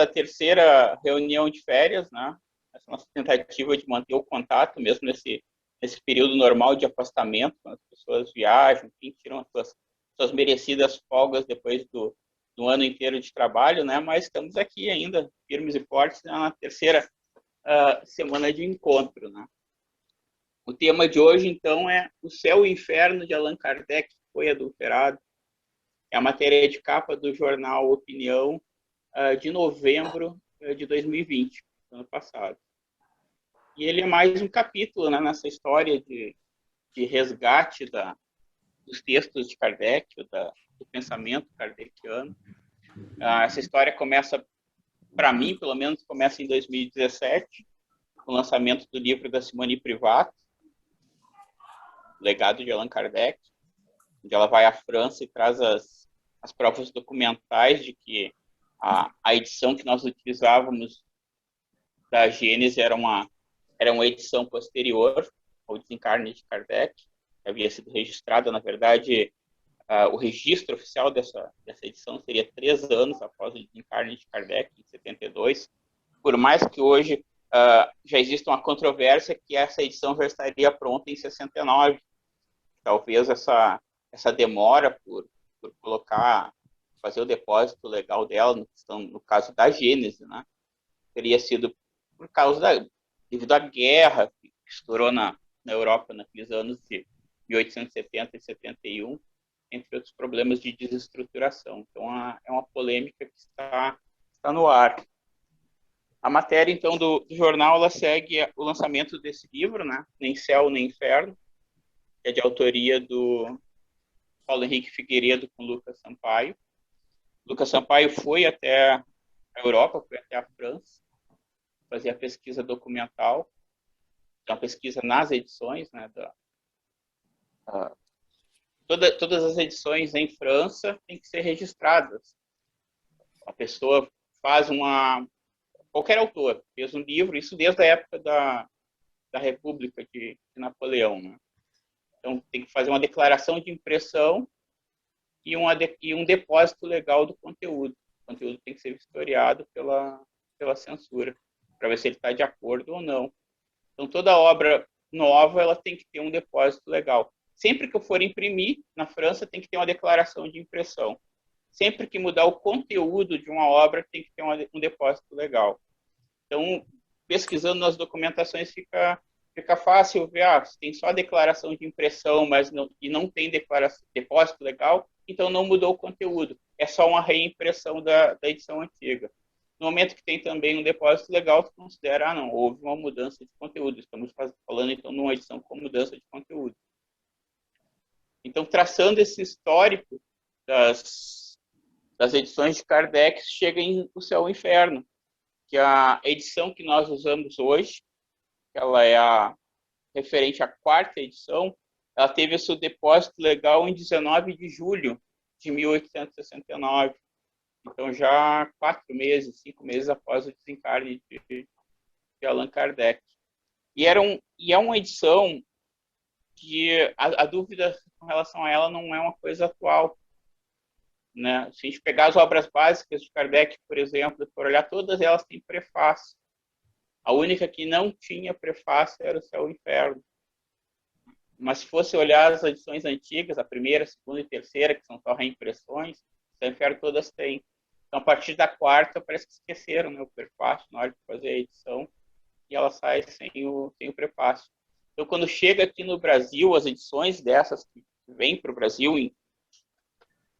terceira reunião de férias, né? Essa nossa tentativa de manter o contato, mesmo nesse período normal de afastamento, quando as pessoas viajam, enfim, tiram as suas merecidas folgas depois do ano inteiro de trabalho, né? Mas estamos aqui ainda, firmes e fortes, na terceira semana de encontro, né? O tema de hoje, então, é O Céu e o Inferno de Allan Kardec foi adulterado. É a matéria de capa do jornal Opinião, de novembro de 2020, ano passado. E ele é mais um capítulo, né, nessa história de resgate dos textos de Kardec, do pensamento kardeciano. Essa história começa, para mim, pelo menos, começa em 2017, com o lançamento do livro da Simone Privat, Legado de Allan Kardec, onde ela vai à França e traz as provas documentais de que a edição que nós utilizávamos da Gênese era uma edição posterior ao desencarne de Kardec, que havia sido registrada, na verdade, o registro oficial dessa edição seria 3 anos após o desencarne de Kardec, em 72, por mais que hoje já exista uma controvérsia que essa edição já estaria pronta em 69. Talvez essa demora por fazer o depósito legal dela, no caso da Gênese, né, teria sido por causa devido à guerra que estourou na Europa naqueles anos de 1870 e 71, entre outros problemas de desestruturação. Então, é uma polêmica que está no ar. A matéria, então, do jornal, ela segue o lançamento desse livro, né? Nem Céu, Nem Inferno, que é de autoria do Paulo Henrique Figueiredo com Lucas Sampaio. Lucas Sampaio foi até a Europa, foi até a França, fazer a pesquisa documental, uma pesquisa nas edições, né? Todas as edições em França têm que ser registradas. A pessoa faz qualquer autor fez um livro, isso desde a época da República de Napoleão, né? Então, tem que fazer uma declaração de impressão e um depósito legal do conteúdo. O conteúdo tem que ser vistoriado pela censura, para ver se ele está de acordo ou não. Então, toda obra nova ela tem que ter um depósito legal. Sempre que eu for imprimir, na França, tem que ter uma declaração de impressão. Sempre que mudar o conteúdo de uma obra, tem que ter um depósito legal. Então, pesquisando nas documentações, fica fácil ver, se tem só a declaração de impressão, mas não tem depósito legal, então não mudou o conteúdo. É só uma reimpressão da edição antiga. No momento que tem também um depósito legal, se considera, não, houve uma mudança de conteúdo. Estamos falando, então, numa edição com mudança de conteúdo. Então, traçando esse histórico das edições de Kardec, chega em O Céu e o Inferno, que a edição que nós usamos hoje, ela é referente à 4ª edição, ela teve o seu depósito legal em 19 de julho de 1869. Então, já 5 meses após o desencarne de Allan Kardec. E é uma edição que a dúvida com relação a ela não é uma coisa atual, né? Se a gente pegar as obras básicas de Kardec, por exemplo, e for olhar, todas elas têm prefácio. A única que não tinha prefácio era O Céu e o Inferno. Mas se fosse olhar as edições antigas, a 1ª, 2ª e 3ª, que são só reimpressões, O Céu e o Inferno todas têm. Então, a partir da 4ª, parece que esqueceram, né, o prefácio na hora de fazer a edição, e ela sai sem o prefácio. Então, quando chega aqui no Brasil, as edições dessas que vêm para o Brasil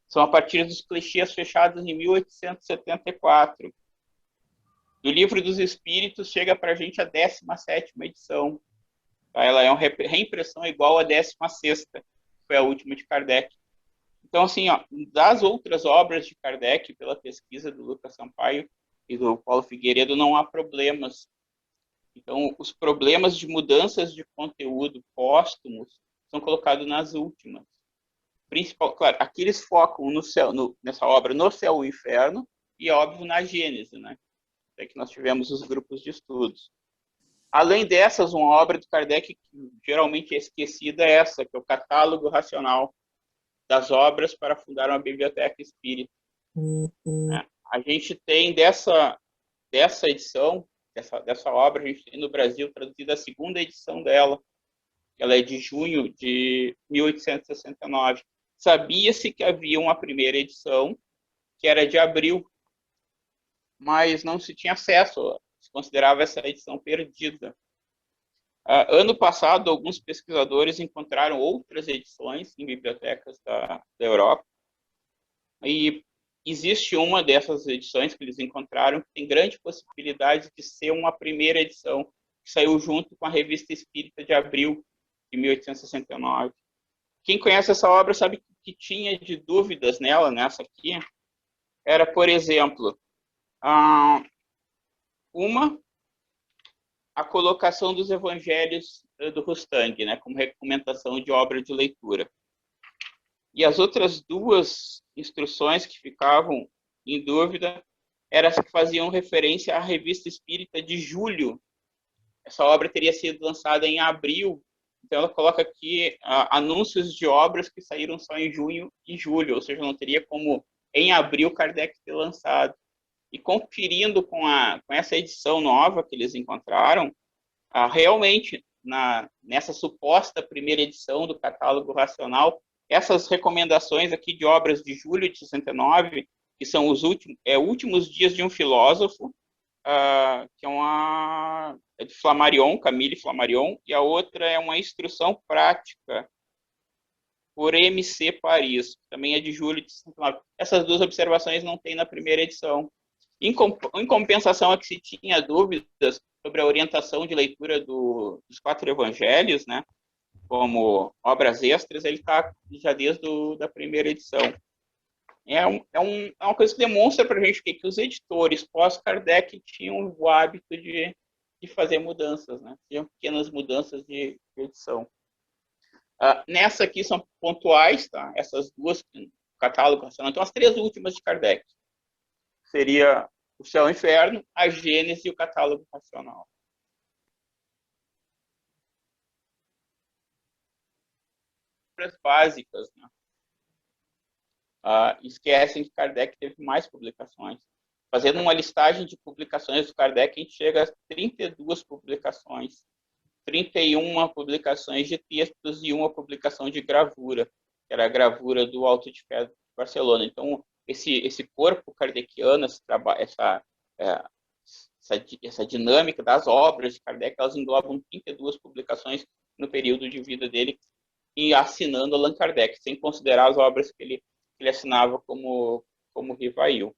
são a partir dos clichês fechados em 1874. Do Livro dos Espíritos chega para a gente a 17ª edição. Tá? Ela é uma reimpressão igual à 16ª, que foi a última de Kardec. Então, assim, das outras obras de Kardec, pela pesquisa do Lucas Sampaio e do Paulo Figueiredo, não há problemas. Então, os problemas de mudanças de conteúdo póstumos são colocados nas últimas. Claro, aqui eles focam nessa obra No Céu e o Inferno e, óbvio, na Gênese, né? É que nós tivemos os grupos de estudos. Além dessas, uma obra de Kardec que geralmente é esquecida é essa, que é o Catálogo Racional das Obras para Fundar uma Biblioteca Espírita. A gente tem dessa edição, dessa obra, a gente tem no Brasil traduzida a segunda edição dela. Ela é de junho de 1869. Sabia-se que havia uma primeira edição, que era de abril, mas não se tinha acesso, se considerava essa edição perdida. Ano passado, alguns pesquisadores encontraram outras edições em bibliotecas da Europa, e existe uma dessas edições que eles encontraram que tem grande possibilidade de ser uma primeira edição, que saiu junto com a Revista Espírita de abril de 1869. Quem conhece essa obra sabe que tinha de dúvidas nela, nessa aqui, era, por exemplo, a colocação dos evangelhos do Rustang, né, como recomendação de obra de leitura. E as outras duas instruções que ficavam em dúvida eram as que faziam referência à Revista Espírita de julho. Essa obra teria sido lançada em abril, então ela coloca aqui anúncios de obras que saíram só em junho e julho, ou seja, não teria como em abril Kardec ter lançado. E conferindo com essa edição nova que eles encontraram, realmente, nessa suposta primeira edição do Catálogo Racional, essas recomendações aqui de obras de julho de 69, que são os últimos dias de um filósofo, que é de Flammarion, Camille Flammarion, e a outra é uma instrução prática por MC Paris, que também é de julho de 69. Essas duas observações não tem na primeira edição. Em compensação, a que se tinha dúvidas sobre a orientação de leitura dos 4 evangelhos, né, como obras extras, ele está já desde da primeira edição. É uma coisa que demonstra para a gente que os editores pós-Kardec tinham o hábito de fazer mudanças, né? Tinham pequenas mudanças de edição. Nessa aqui são pontuais, tá? Essas duas, o catálogo racional. Então, as 3 últimas de Kardec. Seria o Céu e o Inferno, a Gênese e o catálogo racional. Básicas, né? Esquecem que Kardec teve mais publicações. Fazendo uma listagem de publicações do Kardec, a gente chega a 32 publicações. 31 publicações de textos e uma publicação de gravura, que era a gravura do Alto de Fé de Barcelona. Então, esse corpo kardeciano, essa dinâmica das obras de Kardec, elas englobam 32 publicações no período de vida dele, e assinando Allan Kardec, sem considerar as obras que ele assinava como Rivail.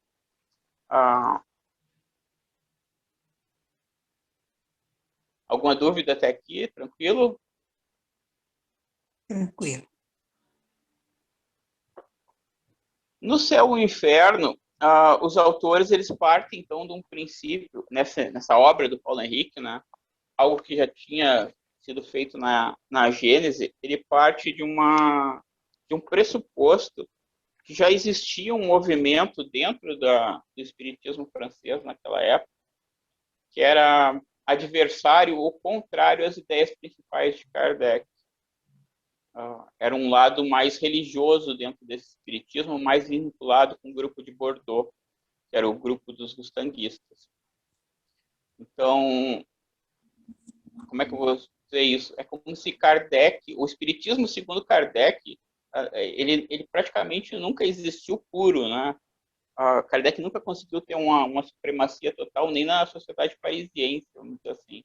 Alguma dúvida até aqui? Tranquilo? Tranquilo. No Céu e o Inferno, os autores eles partem então de um princípio nessa obra do Paulo Henrique, né? Algo que já tinha sido feito na Gênese. Ele parte de um pressuposto que já existia um movimento dentro do espiritismo francês naquela época, que era adversário ou contrário às ideias principais de Kardec. Era um lado mais religioso dentro desse espiritismo, mais vinculado com o grupo de Bordeaux, que era o grupo dos gustanguistas. Então, como é que eu vou dizer isso? É como se Kardec, o espiritismo segundo Kardec, ele praticamente nunca existiu puro, né? Kardec nunca conseguiu ter uma supremacia total, nem na sociedade parisiense, vamos dizer assim.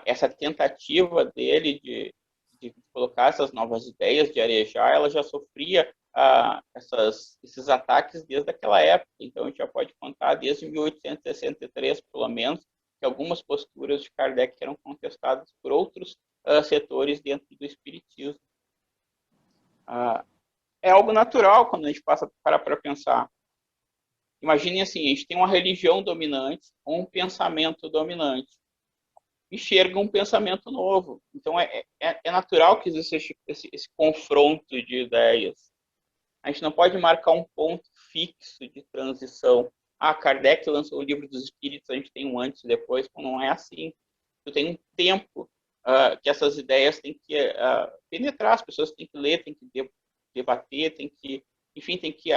Essa tentativa dele de colocar essas novas ideias, de arejar, ela já sofria esses ataques desde aquela época. Então, a gente já pode contar desde 1863, pelo menos, que algumas posturas de Kardec eram contestadas por outros setores dentro do espiritismo. É algo natural quando a gente passa para pensar. Imagine assim, a gente tem uma religião dominante ou um pensamento dominante. Enxerga um pensamento novo. Então, é natural que exista esse confronto de ideias. A gente não pode marcar um ponto fixo de transição. Kardec lançou o Livro dos Espíritos, a gente tem um antes e depois. Não é assim. Tu tem um tempo que essas ideias têm que penetrar, as pessoas têm que ler, têm que debater, têm que enfim, tem que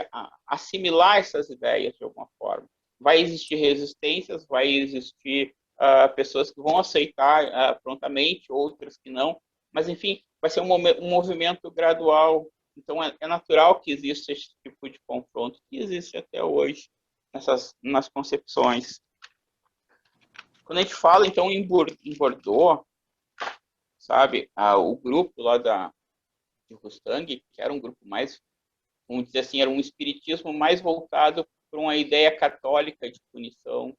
assimilar essas ideias de alguma forma. Vai existir resistências, vai existir pessoas que vão aceitar prontamente, outras que não, mas, enfim, vai ser um movimento gradual. Então, é natural que exista esse tipo de confronto, que existe até hoje nas concepções. Quando a gente fala, então, em Bordeaux, sabe, o grupo lá de Rustang, que era um grupo mais, vamos dizer assim, era um espiritismo mais voltado para uma ideia católica de punição,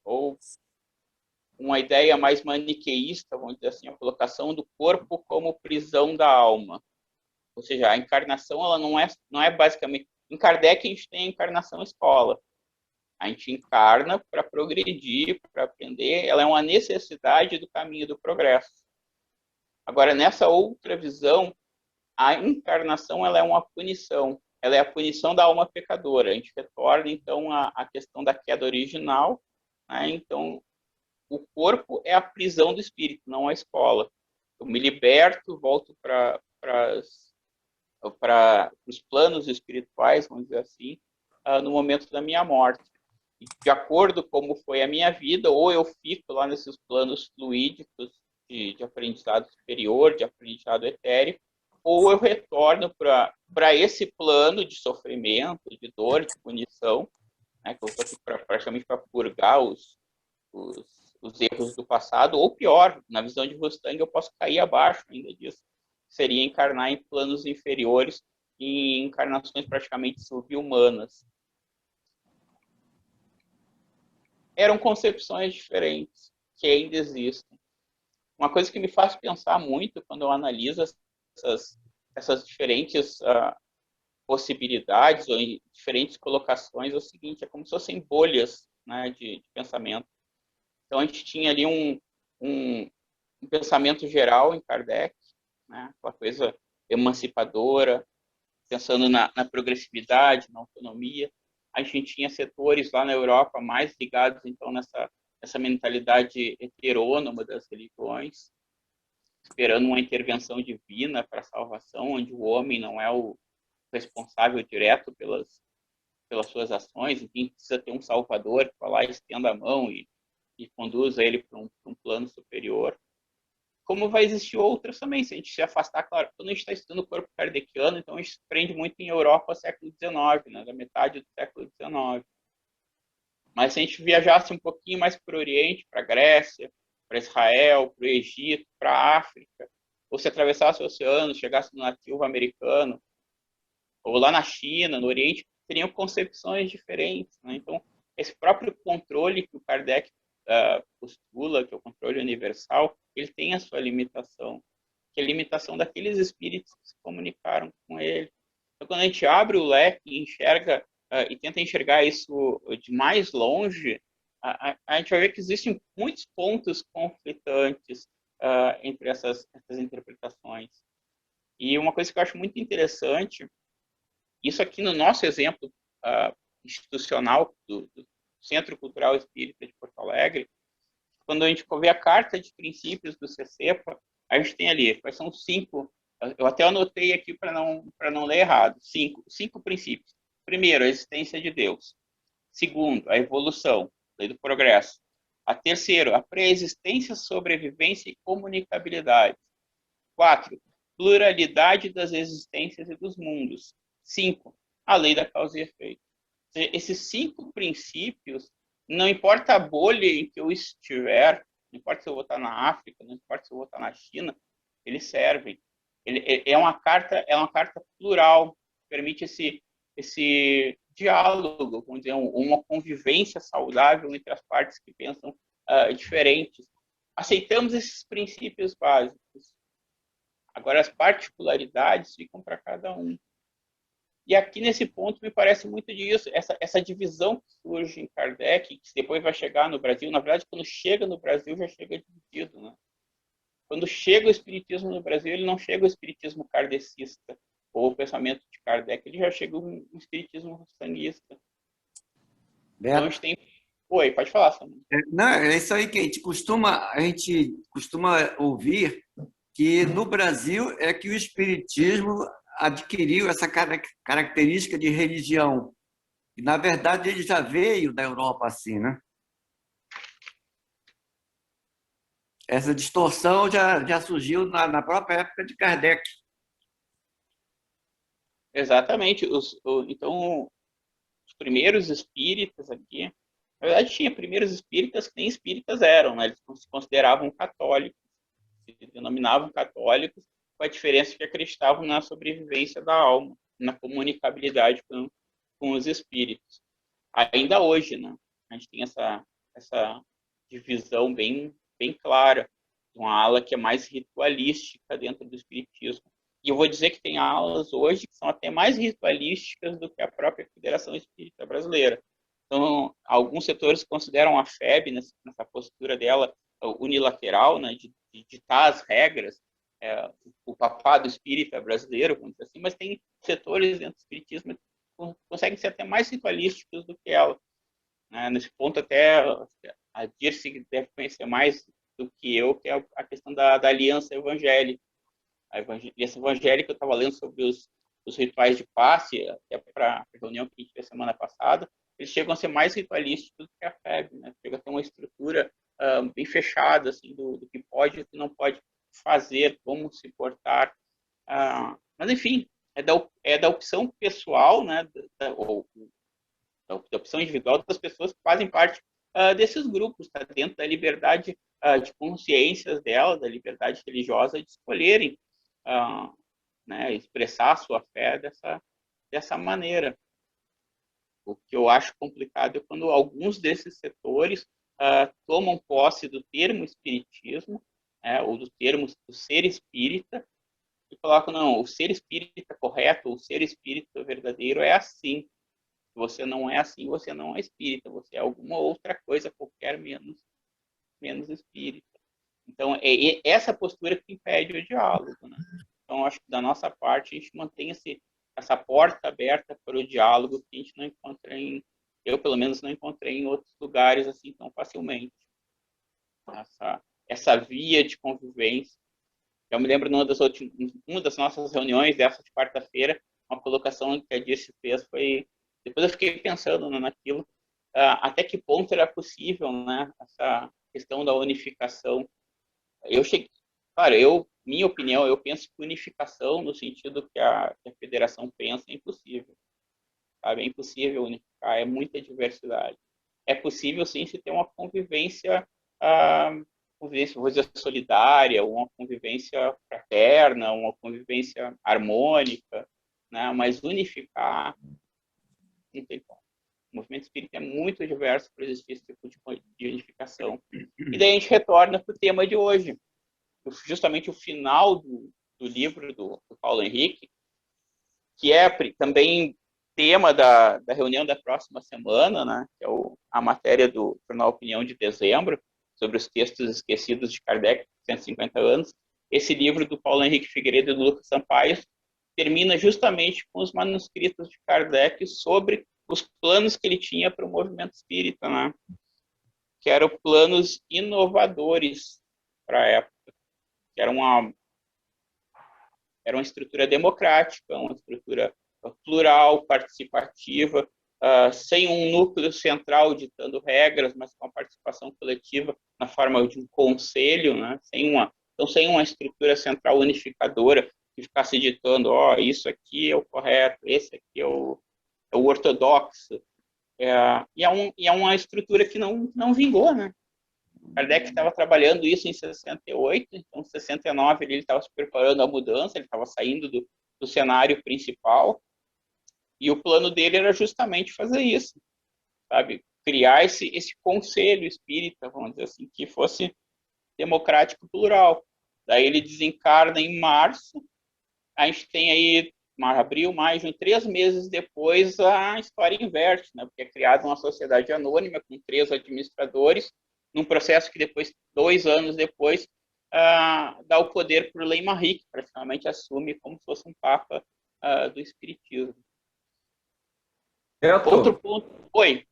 ou uma ideia mais maniqueísta, vamos dizer assim, a colocação do corpo como prisão da alma. Ou seja, a encarnação ela não é basicamente... Em Kardec, a gente tem a encarnação escola. A gente encarna para progredir, para aprender. Ela é uma necessidade do caminho do progresso. Agora, nessa outra visão, a encarnação ela é uma punição. Ela é a punição da alma pecadora. A gente retorna, então, à questão da queda original. Né? Então, o corpo é a prisão do espírito, não a escola. Eu me liberto, volto para os planos espirituais, vamos dizer assim, no momento da minha morte. E de acordo com como foi a minha vida, ou eu fico lá nesses planos fluídicos de aprendizado superior, de aprendizado etéreo, ou eu retorno para esse plano de sofrimento, de dor, de punição, né, que eu estou aqui praticamente para purgar os erros do passado, ou pior, na visão de Rustang, eu posso cair abaixo ainda disso. Seria encarnar em planos inferiores, em encarnações praticamente subhumanas. Eram concepções diferentes, que ainda existem. Uma coisa que me faz pensar muito quando eu analiso essas diferentes possibilidades ou diferentes colocações é o seguinte: é como se fossem bolhas, né, de pensamento. Então, a gente tinha ali um pensamento geral em Kardec, né, uma coisa emancipadora, pensando na progressividade, na autonomia. A gente tinha setores lá na Europa mais ligados, então, nessa mentalidade heterônoma das religiões, esperando uma intervenção divina para a salvação, onde o homem não é o responsável direto pelas suas ações, enfim, precisa ter um salvador que vai lá e estenda a mão e conduza ele para um plano superior. Como vai existir outras também, se a gente se afastar, claro, quando a gente está estudando o corpo kardeciano, então a gente se prende muito em Europa século XIX, né, da metade do século XIX. Mas se a gente viajasse um pouquinho mais para o Oriente, para a Grécia, para Israel, para o Egito, para a África, ou se atravessasse o oceano, chegasse no nativo americano, ou lá na China, no Oriente, teriam concepções diferentes. Né? Então, esse próprio controle que o Kardec postula, que é o controle universal, ele tem a sua limitação, que é a limitação daqueles espíritos que se comunicaram com ele. Então, quando a gente abre o leque e enxerga e tenta enxergar isso de mais longe, a gente vai ver que existem muitos pontos conflitantes entre essas interpretações. E uma coisa que eu acho muito interessante, isso aqui no nosso exemplo institucional do Centro Cultural Espírita de Porto Alegre, quando a gente vê a carta de princípios do CCEPA, a gente tem ali, quais são 5, eu até anotei aqui para não ler errado, 5 princípios. Primeiro, a existência de Deus. Segundo, a evolução, lei do progresso. Terceiro, a pré-existência, sobrevivência e comunicabilidade. 4, pluralidade das existências e dos mundos. 5, a lei da causa e efeito. Esses 5 princípios, não importa a bolha em que eu estiver, não importa se eu vou estar na África, não importa se eu vou estar na China, eles servem. É uma carta plural, permite esse diálogo, vamos dizer, uma convivência saudável entre as partes que pensam diferentes. Aceitamos esses princípios básicos. Agora, as particularidades ficam para cada um. E aqui, nesse ponto, me parece muito disso, essa divisão que surge em Kardec, que depois vai chegar no Brasil. Na verdade, quando chega no Brasil, já chega dividido. Né? Quando chega o Espiritismo no Brasil, ele não chega o Espiritismo kardecista, ou o pensamento de Kardec, ele já chega um Espiritismo rustanguista. Então, a gente tem... Oi, pode falar, Samuel. Não, é isso aí que a gente costuma ouvir, que no Brasil é que o Espiritismo adquiriu essa característica de religião. E, na verdade, ele já veio da Europa assim, né? Essa distorção já surgiu na própria época de Kardec. Exatamente. Então, os primeiros espíritas aqui, na verdade, tinha primeiros espíritas que nem espíritas eram, né? Eles se consideravam católicos, se denominavam católicos, com a diferença que acreditavam na sobrevivência da alma, na comunicabilidade com os espíritos. Ainda hoje, né? A gente tem essa divisão bem clara, uma ala que é mais ritualística dentro do espiritismo. E eu vou dizer que tem alas hoje que são até mais ritualísticas do que a própria Federação Espírita Brasileira. Então, alguns setores consideram a FEB, nessa postura dela, unilateral, né, de ditar as regras, o papado espírita brasileiro, vamos dizer assim, mas tem setores dentro do espiritismo que conseguem ser até mais ritualísticos do que ela. Né? Nesse ponto, até a Dirce deve conhecer mais do que eu, que é a questão da aliança evangélica. A aliança evangélica, eu estava lendo sobre os rituais de passe, até para a reunião que a gente fez semana passada, eles chegam a ser mais ritualísticos do que a FEB, né? Chega a ter uma estrutura bem fechada, assim, do que pode e do que não pode fazer, como se portar. Mas, enfim, é da opção pessoal, né, da opção individual das pessoas que fazem parte desses grupos, tá? Dentro da liberdade de consciências dela, da liberdade religiosa de escolherem né, expressar a sua fé dessa maneira. O que eu acho complicado é quando alguns desses setores tomam posse do termo espiritismo, ou do termo do ser espírita, e colocam, não, o ser espírita correto, o ser espírita verdadeiro é assim. Se você não é assim, você não é espírita, você é alguma outra coisa, qualquer menos espírita. Então, é essa postura que impede o diálogo, né? Então, acho que da nossa parte, a gente mantém essa porta aberta para o diálogo que a gente não encontra eu, pelo menos, não encontrei em outros lugares assim tão facilmente. Essa via de convivência. Eu me lembro numa das nossas reuniões dessa de quarta-feira, uma colocação que a Dirce fez foi... Depois eu fiquei pensando naquilo, até que ponto era possível, né, essa questão da unificação. Claro, minha opinião, eu penso que unificação no sentido que a federação pensa é impossível, sabe? É impossível unificar, é muita diversidade. É possível, sim, se ter uma convivência, vou dizer, solidária, uma convivência fraterna, uma convivência harmônica, né? Mas unificar, não tem como. O movimento espírita é muito diverso para existir esse tipo de unificação. E daí a gente retorna para o tema de hoje, justamente o final do livro do Paulo Henrique, que é também tema da reunião da próxima semana, né, que é a matéria do Jornal Opinião de dezembro, sobre os textos esquecidos de Kardec, 150 anos. Esse livro do Paulo Henrique Figueiredo e do Lucas Sampaio termina justamente com os manuscritos de Kardec sobre os planos que ele tinha para o movimento espírita, né, que eram planos inovadores para a época, que era uma estrutura democrática, uma estrutura plural, participativa, sem um núcleo central ditando regras, mas com a participação coletiva na forma de um conselho, né? Sem uma estrutura central unificadora que ficasse ditando, isso aqui é o correto, esse aqui é o ortodoxo. E é uma estrutura que não vingou, né? Kardec estava trabalhando isso em 68, então em 69 ele estava se preparando à mudança, ele estava saindo do cenário principal, e o plano dele era justamente fazer isso, sabe? Criar esse conselho espírita, vamos dizer assim, que fosse democrático plural. Daí ele desencarna em março, a gente tem aí abril, maio, junho, 3 meses depois a história inverte, né? Porque é criada uma sociedade anônima com 3 administradores, num processo que depois, 2 anos depois, dá o poder para o Lei-Marie, que praticamente assume como se fosse um papa do espiritismo. Outro ponto. Oi.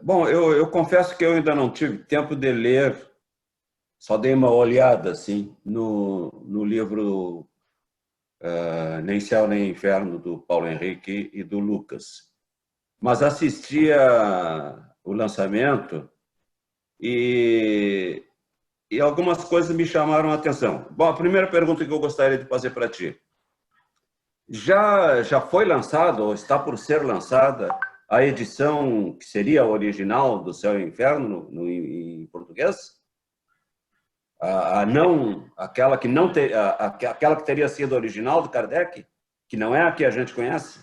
Bom, eu confesso que eu ainda não tive tempo de ler, só dei uma olhada assim no livro Nem Céu nem Inferno, do Paulo Henrique e do Lucas. Mas assistia o lançamento e algumas coisas me chamaram a atenção. Bom, a primeira pergunta que eu gostaria de fazer para ti. Já foi lançado, ou está por ser lançada, a edição que seria a original do Céu e Inferno em português? Aquela que não aquela que teria sido original do Kardec, que não é a que a gente conhece?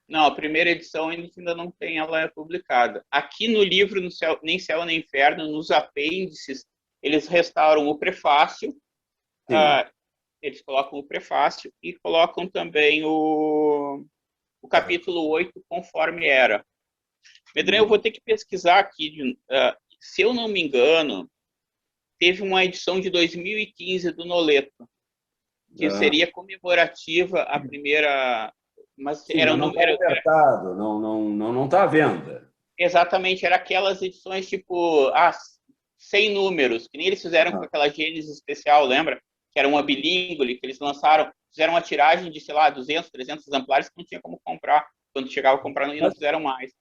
Não, a primeira edição ainda não tem, ela é publicada. Aqui no livro, Nem Céu nem Inferno, nos apêndices, eles restauram o prefácio, eles colocam o prefácio e colocam também o capítulo 8, conforme era. Medrão, eu vou ter que pesquisar aqui, se eu não me engano, teve uma edição de 2015 do Noleto, que seria comemorativa a primeira... Mas sim, era não está mercado, não está à venda. Exatamente, era aquelas edições tipo 100 números, que nem eles fizeram com aquela Gênesis especial, lembra? Que era uma bilíngue, que eles lançaram, fizeram uma tiragem de, sei lá, 200, 300 exemplares que não tinha como comprar. Quando chegava a comprar, não fizeram mais.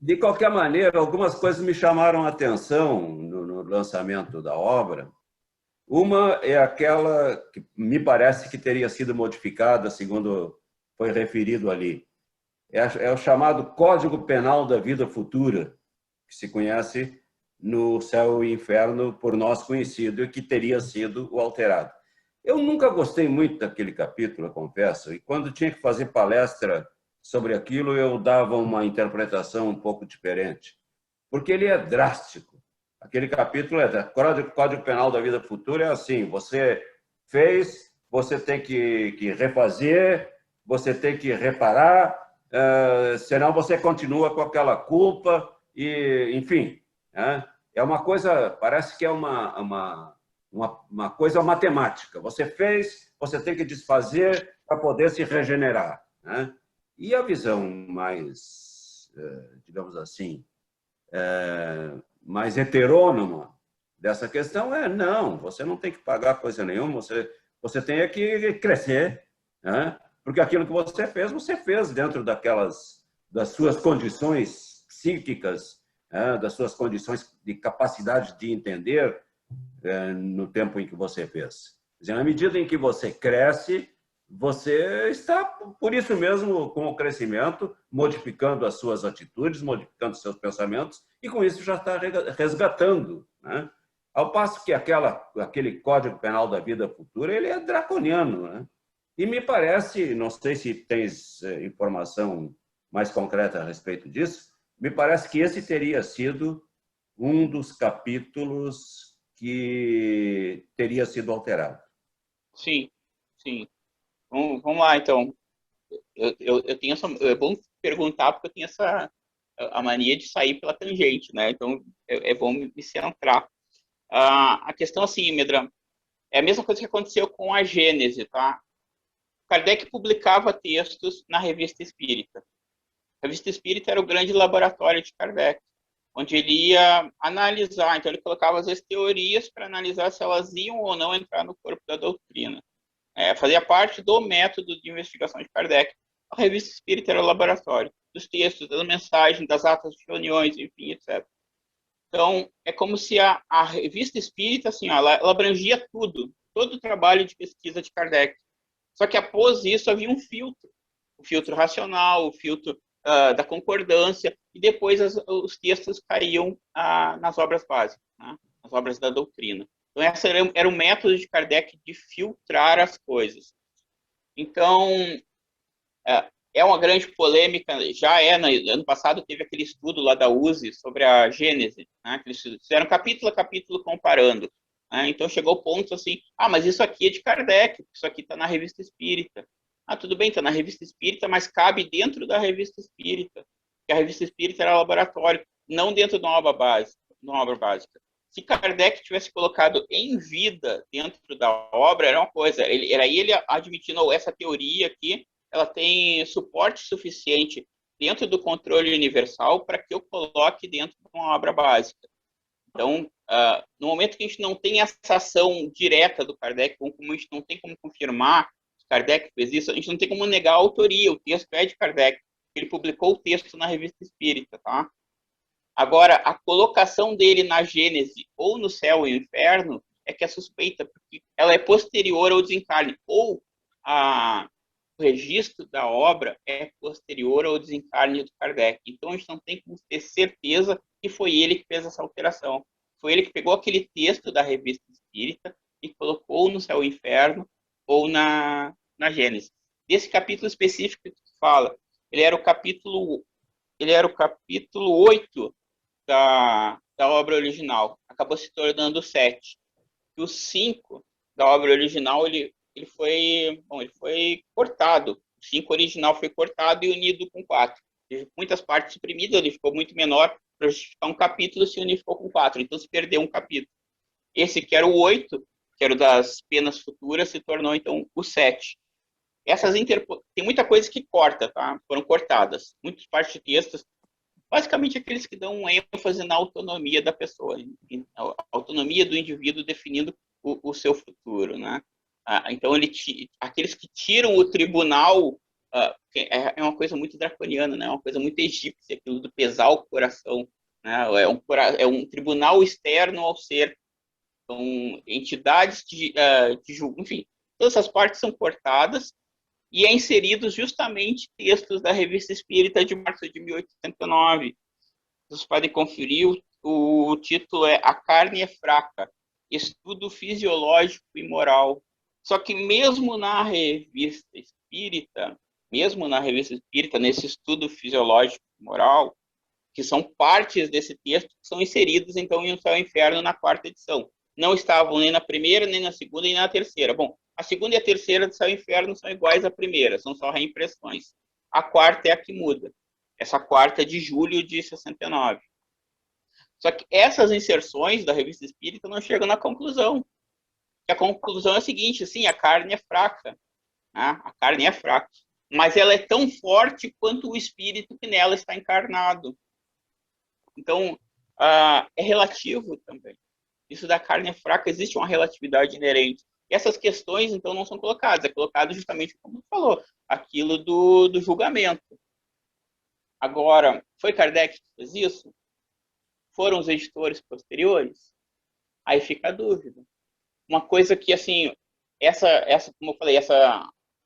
De qualquer maneira, algumas coisas me chamaram a atenção no lançamento da obra. Uma é aquela que me parece que teria sido modificada, segundo foi referido ali. É o chamado Código Penal da Vida Futura, que se conhece no Céu e Inferno, por nós conhecido, e que teria sido o alterado. Eu nunca gostei muito daquele capítulo, eu confesso, e quando tinha que fazer palestra sobre aquilo, eu dava uma interpretação um pouco diferente, porque ele é drástico. Aquele capítulo Código Penal da Vida Futura é assim: você fez, você tem que refazer, você tem que reparar, senão você continua com aquela culpa, e, enfim, é uma coisa, parece que é uma coisa matemática. Você fez, você tem que desfazer para poder se regenerar. E a visão mais, digamos assim, mais heterônoma dessa questão não, você não tem que pagar coisa nenhuma, você tem que crescer, porque aquilo que você fez dentro das suas condições psíquicas, das suas condições de capacidade de entender no tempo em que você fez. Quer dizer, na medida em que você cresce, você está, por isso mesmo, com o crescimento, modificando as suas atitudes, modificando os seus pensamentos, e com isso já está resgatando. Ao passo que aquele Código Penal da Vida Futura, ele é draconiano. E me parece, não sei se tens informação mais concreta a respeito disso, me parece que esse teria sido um dos capítulos que teria sido alterado. Sim, sim. Vamos lá, então. Eu tenho é bom perguntar, porque eu tenho a mania de sair pela tangente, né? Então, é bom me centrar. A questão, assim, Medram, é a mesma coisa que aconteceu com a Gênese, tá? Kardec publicava textos na Revista Espírita. A Revista Espírita era o grande laboratório de Kardec, onde ele ia analisar, então ele colocava as teorias para analisar se elas iam ou não entrar no corpo da doutrina. Fazia parte do método de investigação de Kardec. A Revista Espírita era o laboratório dos textos, das mensagens, das atas de reuniões, enfim, etc. Então, é como se a Revista Espírita, assim, ela abrangia tudo, todo o trabalho de pesquisa de Kardec. Só que após isso havia um filtro, o filtro racional, o filtro da concordância, e depois os textos caíam nas obras básicas, nas obras da doutrina. Então, esse era o método de Kardec de filtrar as coisas. Então, é uma grande polêmica, no ano passado teve aquele estudo lá da USE sobre a Gênese, que eles fizeram capítulo a capítulo comparando. Então, chegou o ponto assim, mas isso aqui é de Kardec, isso aqui está na Revista Espírita. Tudo bem, está na Revista Espírita, mas cabe dentro da Revista Espírita, porque a Revista Espírita era laboratório, não dentro de uma obra básica. Se Kardec tivesse colocado em vida dentro da obra, era uma coisa. Ele admitindo, essa teoria aqui, ela tem suporte suficiente dentro do controle universal para que eu coloque dentro de uma obra básica. Então, no momento que a gente não tem essa ação direta do Kardec, como a gente não tem como confirmar Kardec fez isso, a gente não tem como negar a autoria, o texto é de Kardec, ele publicou o texto na Revista Espírita, tá? Agora, a colocação dele na Gênese ou no céu e no inferno é que é suspeita, porque ela é posterior ao desencarne, ou o registro da obra é posterior ao desencarne do Kardec. Então, a gente não tem como ter certeza que foi ele que fez essa alteração. Foi ele que pegou aquele texto da Revista Espírita e colocou no céu e inferno ou na Gênese. Desse capítulo específico que tu fala, ele era o capítulo 8 da obra original. Acabou se tornando o 7. E o 5 da obra original, ele foi cortado. O 5 original foi cortado e unido com 4. Muitas partes suprimidas, ele ficou muito menor para justificar um capítulo, se unificou com 4. Então se perdeu um capítulo. Esse que era o 8, que era o das penas futuras, se tornou então o 7. Tem muita coisa que corta, tá? Foram cortadas. Muitas partes de textos, basicamente aqueles que dão ênfase na autonomia da pessoa, a autonomia do indivíduo definindo o seu futuro, né? Então, aqueles que tiram o tribunal, é uma coisa muito draconiana, né? É uma coisa muito egípcia, aquilo do pesar o coração, né? É um tribunal externo ao ser. São entidades de julgo, enfim, todas essas partes são cortadas e é inseridos justamente textos da Revista Espírita de março de 1809. Vocês podem conferir, o título é A Carne é Fraca, Estudo Fisiológico e Moral. Só que mesmo na Revista Espírita, nesse estudo fisiológico e moral, que são partes desse texto, que são inseridos, então, em O Céu e o Inferno na 4ª edição. Não estavam nem na primeira, nem na segunda, nem na terceira. Bom, a segunda e a terceira do Céu e Inferno são iguais à primeira, são só reimpressões. A 4ª é a que muda. Essa 4ª é de julho de 69. Só que essas inserções da Revista Espírita não chegam na conclusão. A conclusão é a seguinte, sim, a carne é fraca. Né? A carne é fraca. Mas ela é tão forte quanto o espírito que nela está encarnado. Então, é relativo também. Isso da carne é fraca, existe uma relatividade inerente. E essas questões, então, não são colocadas. É colocado justamente como tu falou, aquilo do julgamento. Agora, foi Kardec que fez isso? Foram os editores posteriores? Aí fica a dúvida. Uma coisa que, assim, como eu falei,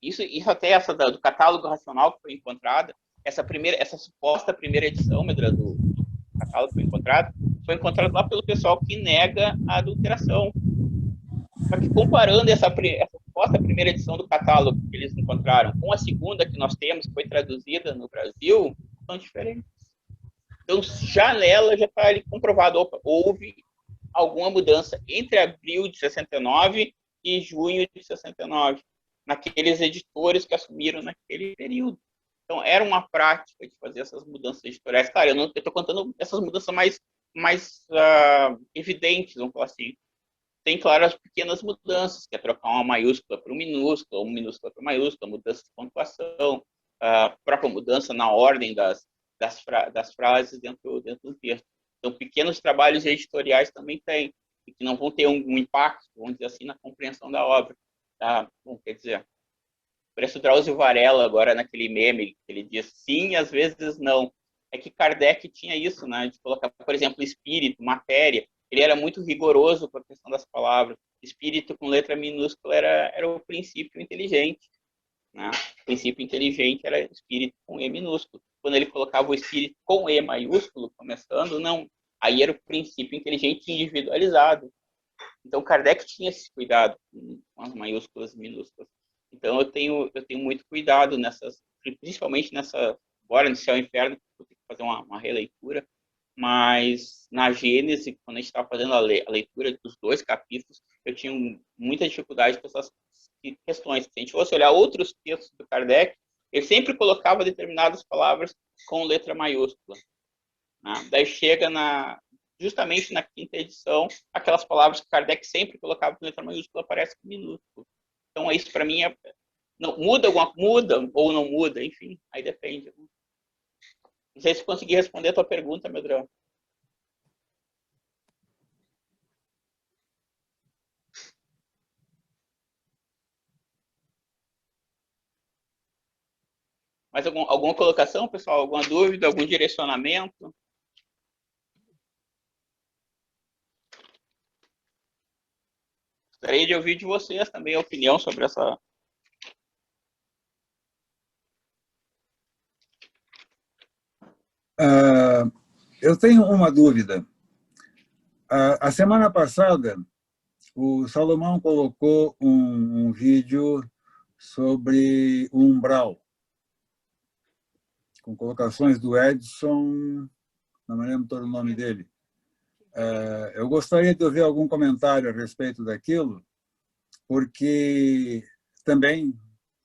isso até essa do catálogo racional que foi encontrada, essa suposta primeira edição, Medrado, do catálogo que foi encontrado lá pelo pessoal que nega a adulteração. Só que comparando essa suposta primeira edição do catálogo que eles encontraram com a segunda que nós temos, que foi traduzida no Brasil, são diferentes. Então, já nela, já está ali comprovado, houve alguma mudança entre abril de 69 e junho de 69, naqueles editores que assumiram naquele período. Então, era uma prática de fazer essas mudanças editoriais. Claro, eu estou contando essas mudanças mais evidentes, vamos falar assim. Tem, claro, as pequenas mudanças, que é trocar uma maiúscula para um minúsculo, uma minúscula para maiúscula, mudança de pontuação, a própria mudança na ordem das frases dentro do texto. Então, pequenos trabalhos editoriais também tem, e que não vão ter um impacto, vamos dizer assim, na compreensão da obra. Tá? Bom, quer dizer, parece o Drauzio Varela agora naquele meme, que ele diz sim, às vezes não. É que Kardec tinha isso, né, de colocar, por exemplo, espírito, matéria. Ele era muito rigoroso com a questão das palavras. Espírito com letra minúscula era o princípio inteligente. Né? O princípio inteligente era espírito com E minúsculo. Quando ele colocava o espírito com E maiúsculo, começando, não. Aí era o princípio inteligente individualizado. Então, Kardec tinha esse cuidado com as maiúsculas e minúsculas. Então, eu tenho muito cuidado principalmente agora no Céu e Inferno, vou ter que fazer uma releitura, mas na Gênese, quando a gente estava fazendo a leitura dos 2 capítulos, eu tinha muita dificuldade com essas questões. Se a gente fosse olhar outros textos do Kardec, ele sempre colocava determinadas palavras com letra maiúscula. Né? Daí chega justamente na 5ª edição, aquelas palavras que Kardec sempre colocava com letra maiúscula aparecem com minúsculo. Então, isso para mim não, muda ou não muda, enfim, aí depende. Não sei se consegui responder a tua pergunta, Medrano. Mais alguma colocação, pessoal? Alguma dúvida? Algum direcionamento? Gostaria de ouvir de vocês também a opinião sobre essa... Eu tenho uma dúvida. A semana passada, o Salomão colocou um vídeo sobre o umbral, com colocações do Edson, não me lembro todo o nome dele. Eu gostaria de ouvir algum comentário a respeito daquilo, porque também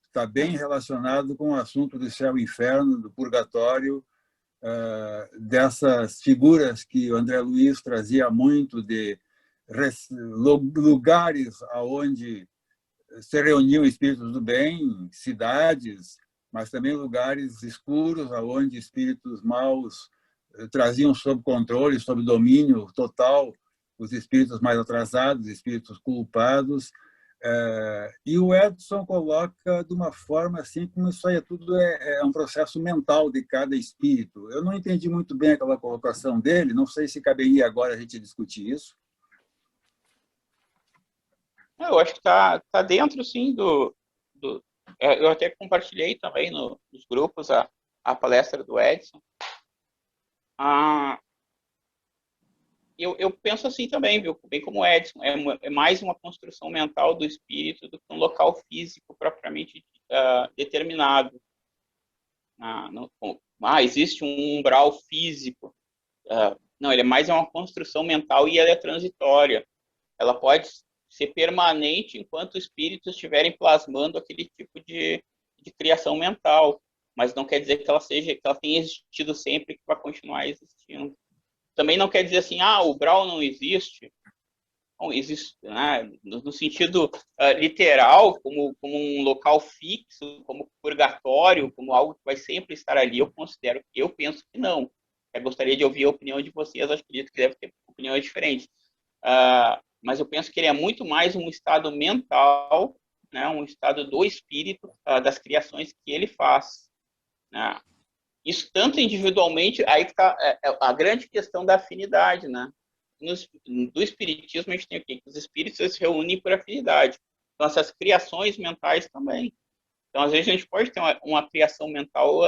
está bem relacionado com o assunto do céu e inferno, do purgatório, dessas figuras que o André Luiz trazia muito, de lugares onde se reuniam espíritos do bem, cidades, mas também lugares escuros onde espíritos maus traziam sob controle, sob domínio total os espíritos mais atrasados, espíritos culpados. E o Edson coloca de uma forma assim, como isso aí tudo é um processo mental de cada espírito. Eu não entendi muito bem aquela colocação dele, não sei se caberia agora a gente discutir isso. Eu acho que tá dentro, sim, eu até compartilhei também nos grupos a palestra do Edson. Eu penso assim também, viu? Bem como o Edson, é mais uma construção mental do espírito do que um local físico propriamente determinado. Existe um umbral físico. Não, ele é mais uma construção mental e ela é transitória. Ela pode ser permanente enquanto os espíritos estiverem plasmando aquele tipo de criação mental, mas não quer dizer que ela tenha existido sempre e que vai continuar existindo. Também não quer dizer assim, o umbral não existe. Não existe, né? No sentido literal, como um local fixo, como purgatório, como algo que vai sempre estar ali. Eu penso que não. Eu gostaria de ouvir a opinião de vocês, acredito que deve ter opiniões diferentes. Mas eu penso que ele é muito mais um estado mental, né? Um estado do espírito, das criações que ele faz, né? Isso tanto individualmente, aí que está a grande questão da afinidade, né? Do espiritismo a gente tem o quê? Os espíritos se reúnem por afinidade. Então, essas criações mentais também. Então, às vezes, a gente pode ter uma criação mental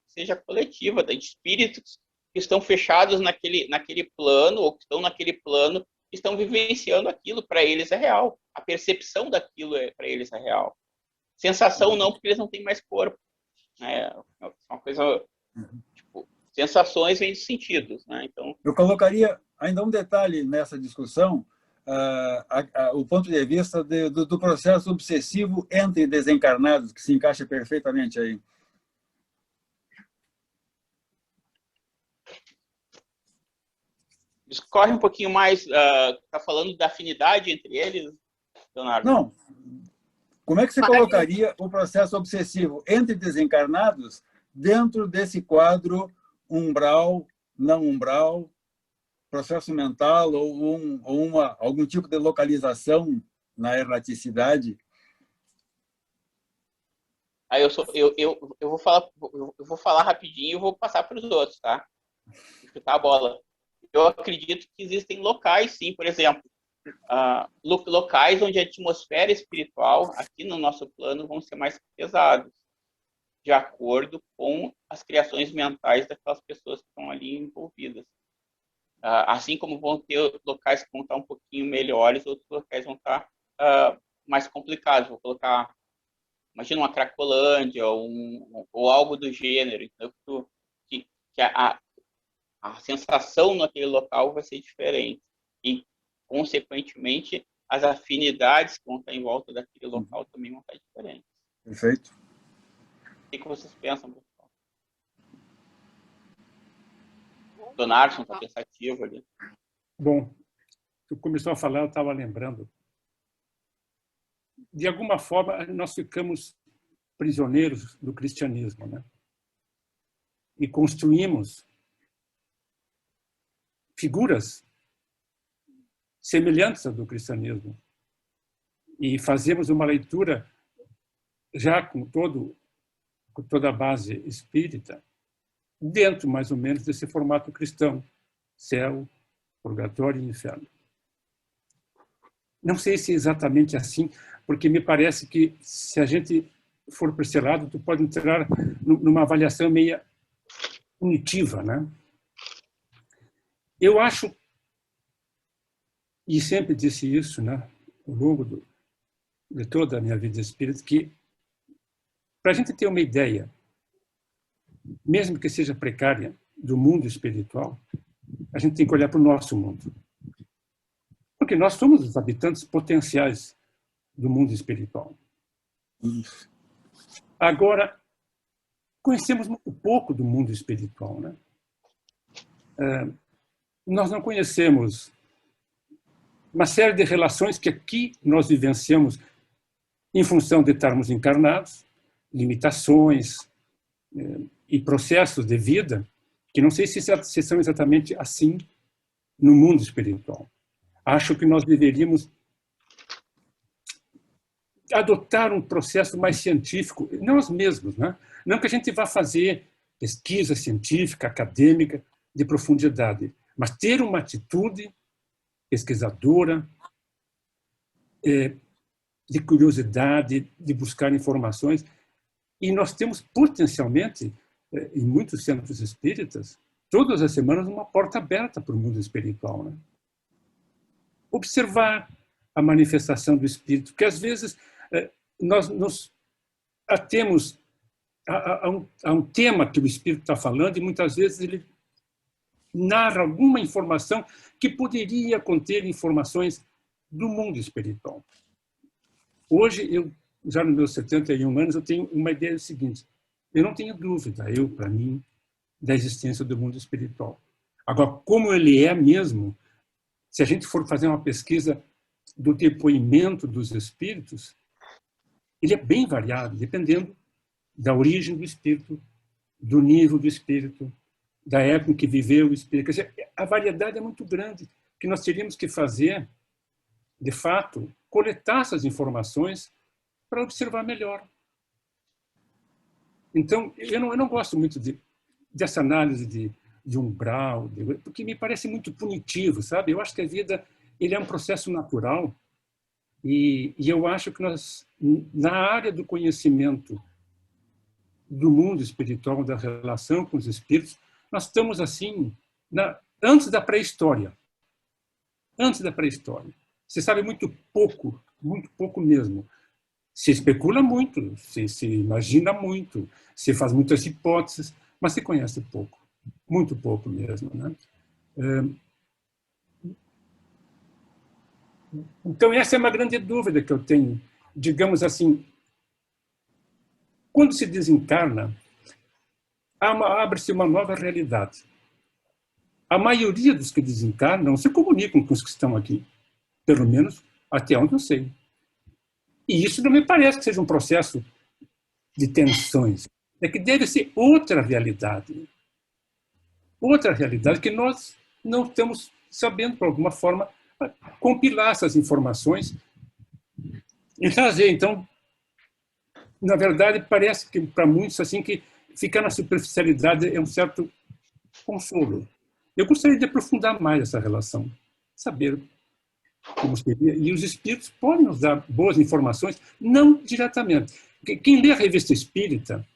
que seja coletiva, de espíritos que estão fechados naquele plano, ou que estão naquele plano, que estão vivenciando aquilo, para eles é real. A percepção daquilo para eles é real. Sensação não, porque eles não têm mais corpo. É uma coisa... Tipo, sensações vêm de sentidos, né? Então, eu colocaria ainda um detalhe nessa discussão, o ponto de vista do processo obsessivo entre desencarnados, que se encaixa perfeitamente aí. discorre um pouquinho mais, está falando da afinidade entre eles, Leonardo? Não. Como é que você colocaria o processo obsessivo entre desencarnados dentro desse quadro umbral, não umbral, processo mental ou algum tipo de localização na erraticidade? Aí eu vou falar rapidinho e vou passar para os outros, tá? Vou chutar a bola. Eu acredito que existem locais, sim, por exemplo, locais onde a atmosfera espiritual, aqui no nosso plano, vão ser mais pesados, de acordo com as criações mentais daquelas pessoas que estão ali envolvidas. Assim como vão ter locais que vão estar um pouquinho melhores, outros locais vão estar mais complicados. Vou colocar, imagina uma Cracolândia ou algo do gênero. Então, que a sensação naquele local vai ser diferente. E, consequentemente, as afinidades que vão estar em volta daquele local também vão estar diferentes. Perfeito. O que vocês pensam, pessoal? Don Arson está pensativo ali. Bom, tu começou a falar, eu estava lembrando. De alguma forma, nós ficamos prisioneiros do cristianismo, né? E construímos figuras semelhantes ao do cristianismo. E fazemos uma leitura já com todo com toda a base espírita, dentro, mais ou menos, desse formato cristão, céu, purgatório e inferno. Não sei se é exatamente assim, porque me parece que, se a gente for para esse lado, tu pode entrar numa avaliação meio punitiva, né? Eu acho, e sempre disse isso, né, ao longo de toda a minha vida espírita, que para a gente ter uma ideia, mesmo que seja precária, do mundo espiritual, a gente tem que olhar para o nosso mundo. Porque nós somos os habitantes potenciais do mundo espiritual. Agora, conhecemos muito pouco do mundo espiritual, né? Nós não conhecemos uma série de relações que aqui nós vivenciamos em função de estarmos encarnados, limitações e processos de vida que não sei se são exatamente assim no mundo espiritual. Acho que nós deveríamos adotar um processo mais científico, nós mesmos, né? Não que a gente vá fazer pesquisa científica, acadêmica, de profundidade, mas ter uma atitude pesquisadora, de curiosidade, de buscar informações. E nós temos potencialmente, em muitos centros espíritas, todas as semanas, uma porta aberta para o mundo espiritual, né? Observar a manifestação do espírito, porque às vezes nós nos atemos a um tema que o espírito está falando e muitas vezes ele narra alguma informação que poderia conter informações do mundo espiritual. Hoje, eu já nos meus 71 anos, eu tenho uma ideia seguinte: eu não tenho dúvida, para mim, da existência do mundo espiritual. Agora, como ele é mesmo, se a gente for fazer uma pesquisa do depoimento dos espíritos, ele é bem variado, dependendo da origem do espírito, do nível do espírito, da época em que viveu o espírito. Quer dizer, a variedade é muito grande, que nós teríamos que fazer, de fato, coletar essas informações para observar melhor. Então, eu não gosto muito dessa análise de umbral, porque me parece muito punitivo, sabe? Eu acho que a vida ele é um processo natural e eu acho que nós, na área do conhecimento do mundo espiritual, da relação com os espíritos, nós estamos assim, antes da pré-história. Antes da pré-história. Se sabe muito pouco mesmo. Se especula muito, se imagina muito, se faz muitas hipóteses, mas se conhece pouco, muito pouco mesmo, né? Então, essa é uma grande dúvida que eu tenho. Digamos assim, quando se desencarna, abre-se uma nova realidade. A maioria dos que desencarnam não se comunicam com os que estão aqui, pelo menos até onde eu sei. E isso não me parece que seja um processo de tensões. É que deve ser outra realidade. Outra realidade que nós não estamos sabendo, por alguma forma, compilar essas informações e trazer. Então, na verdade, parece que para muitos assim que ficar na superficialidade é um certo consolo. Eu gostaria de aprofundar mais essa relação, saber como seria. E os espíritos podem nos dar boas informações, não diretamente. Quem lê a revista espírita,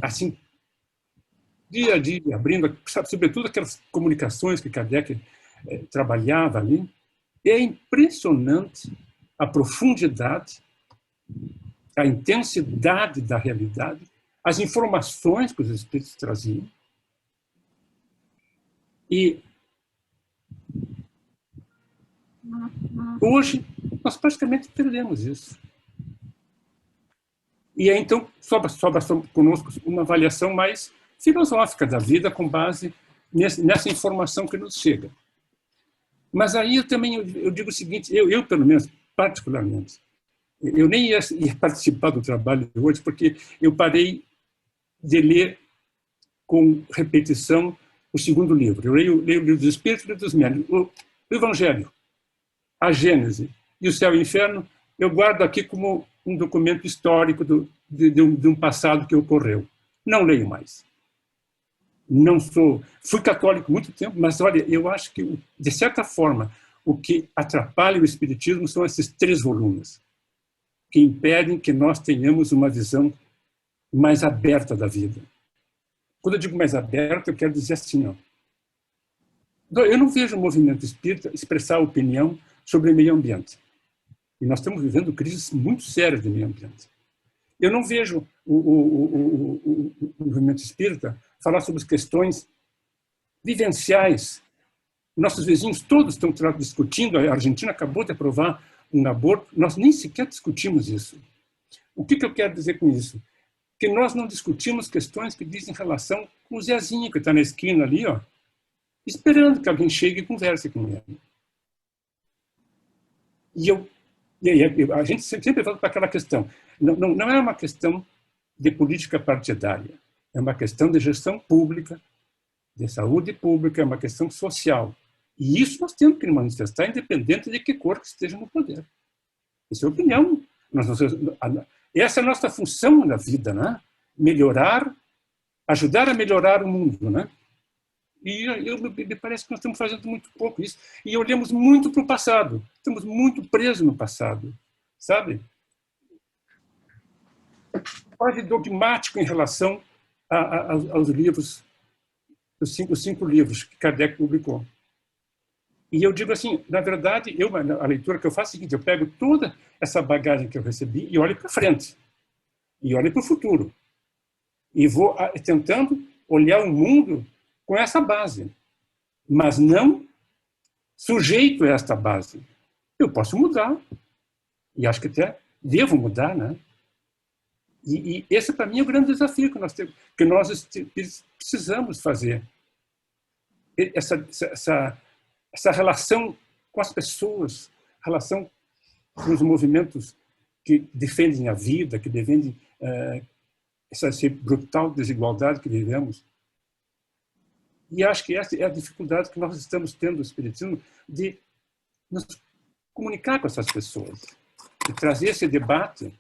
assim, dia a dia, abrindo, sobretudo aquelas comunicações que Kardec trabalhava ali, é impressionante a profundidade, a intensidade da realidade, as informações que os espíritos traziam. E hoje nós praticamente perdemos isso. E aí, então, sobra conosco uma avaliação mais filosófica da vida com base nessa informação que nos chega. Mas aí eu digo o seguinte, eu pelo menos, particularmente, eu nem ia participar do trabalho de hoje porque eu parei de ler com repetição o segundo livro. Eu leio o livro dos Espíritos e dos Médiuns. O Evangelho, a Gênese e o Céu e o Inferno, eu guardo aqui como um documento histórico de um passado que ocorreu. Não leio mais. Fui católico muito tempo, mas olha, eu acho que, de certa forma, o que atrapalha o espiritismo são esses 3 volumes, que impedem que nós tenhamos uma visão mais aberta da vida. Quando eu digo mais aberta, eu quero dizer assim, ó, eu não vejo o movimento espírita expressar opinião sobre o meio ambiente. E nós estamos vivendo crises muito sérias de meio ambiente. Eu não vejo o movimento espírita falar sobre as questões vivenciais. Nossos vizinhos todos estão discutindo, a Argentina acabou de aprovar um aborto, nós nem sequer discutimos isso. O que eu quero dizer com isso? Que nós não discutimos questões que dizem relação com o Zezinho, que está na esquina ali, ó, esperando que alguém chegue e converse com ele. E a gente sempre volta para aquela questão. Não é uma questão de política partidária, é uma questão de gestão pública, de saúde pública, é uma questão social. E isso nós temos que manifestar, independente de que cor que esteja no poder. Essa é a opinião. Essa é a nossa função na vida, né? Melhorar, ajudar a melhorar o mundo, né? E me parece que nós estamos fazendo muito pouco isso. E olhamos muito para o passado. Estamos muito presos no passado, sabe? Quase dogmático em relação aos livros, os cinco livros que Kardec publicou. E eu digo assim, na verdade, a leitura que eu faço é a seguinte, eu pego toda essa bagagem que eu recebi e olho para frente. E olho para o futuro. E vou tentando olhar o mundo com essa base. Mas não sujeito a esta base. Eu posso mudar. E acho que até devo mudar, né? E esse, para mim, é o grande desafio que nós precisamos fazer. Essa relação com as pessoas, relação com os movimentos que defendem a vida, que defendem essa brutal desigualdade que vivemos. E acho que essa é a dificuldade que nós estamos tendo no espiritismo de nos comunicar com essas pessoas, de trazer esse debate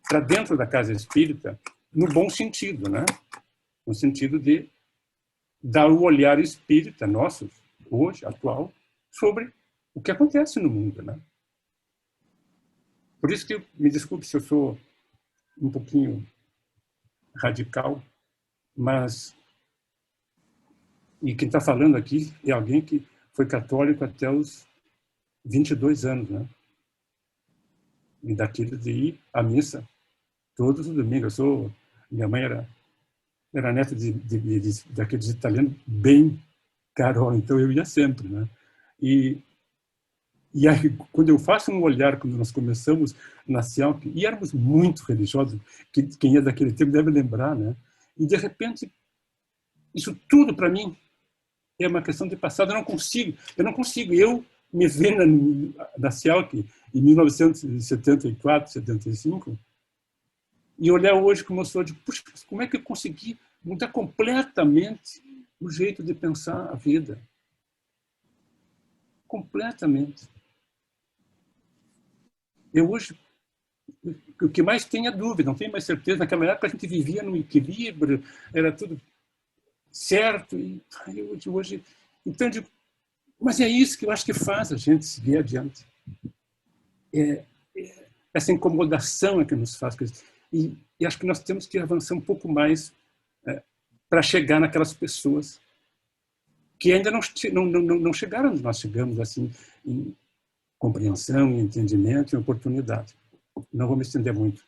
para dentro da casa espírita no bom sentido, né? No sentido de dar o olhar espírita nosso, hoje, atual, sobre o que acontece no mundo, né? Por isso que, me desculpe se eu sou um pouquinho radical, mas... E quem está falando aqui é alguém que foi católico até os 22 anos, né? E daquele de ir à missa todos os domingos. Minha mãe era neta daqueles italianos bem carola, então eu ia sempre, né? E aí, quando eu faço um olhar, quando nós começamos na CIALP, e éramos muito religiosos, quem é daquele tempo deve lembrar, né? E, de repente, isso tudo, para mim, é uma questão de passado. Eu não consigo. Eu me ver na CIALP em 1974, 75, e olhar hoje como eu sou, de, puxa, como é que eu consegui mudar completamente o jeito de pensar a vida? Completamente. Eu hoje, o que mais tem é dúvida, não tenho mais certeza. Naquela época a gente vivia no equilíbrio, era tudo certo. E hoje, então, mas é isso que eu acho que faz a gente seguir adiante. Essa incomodação é que nos faz. E acho que nós temos que avançar um pouco mais para chegar naquelas pessoas que ainda não chegaram onde nós chegamos, assim, em compreensão, em entendimento, em oportunidade. Não vou me estender muito.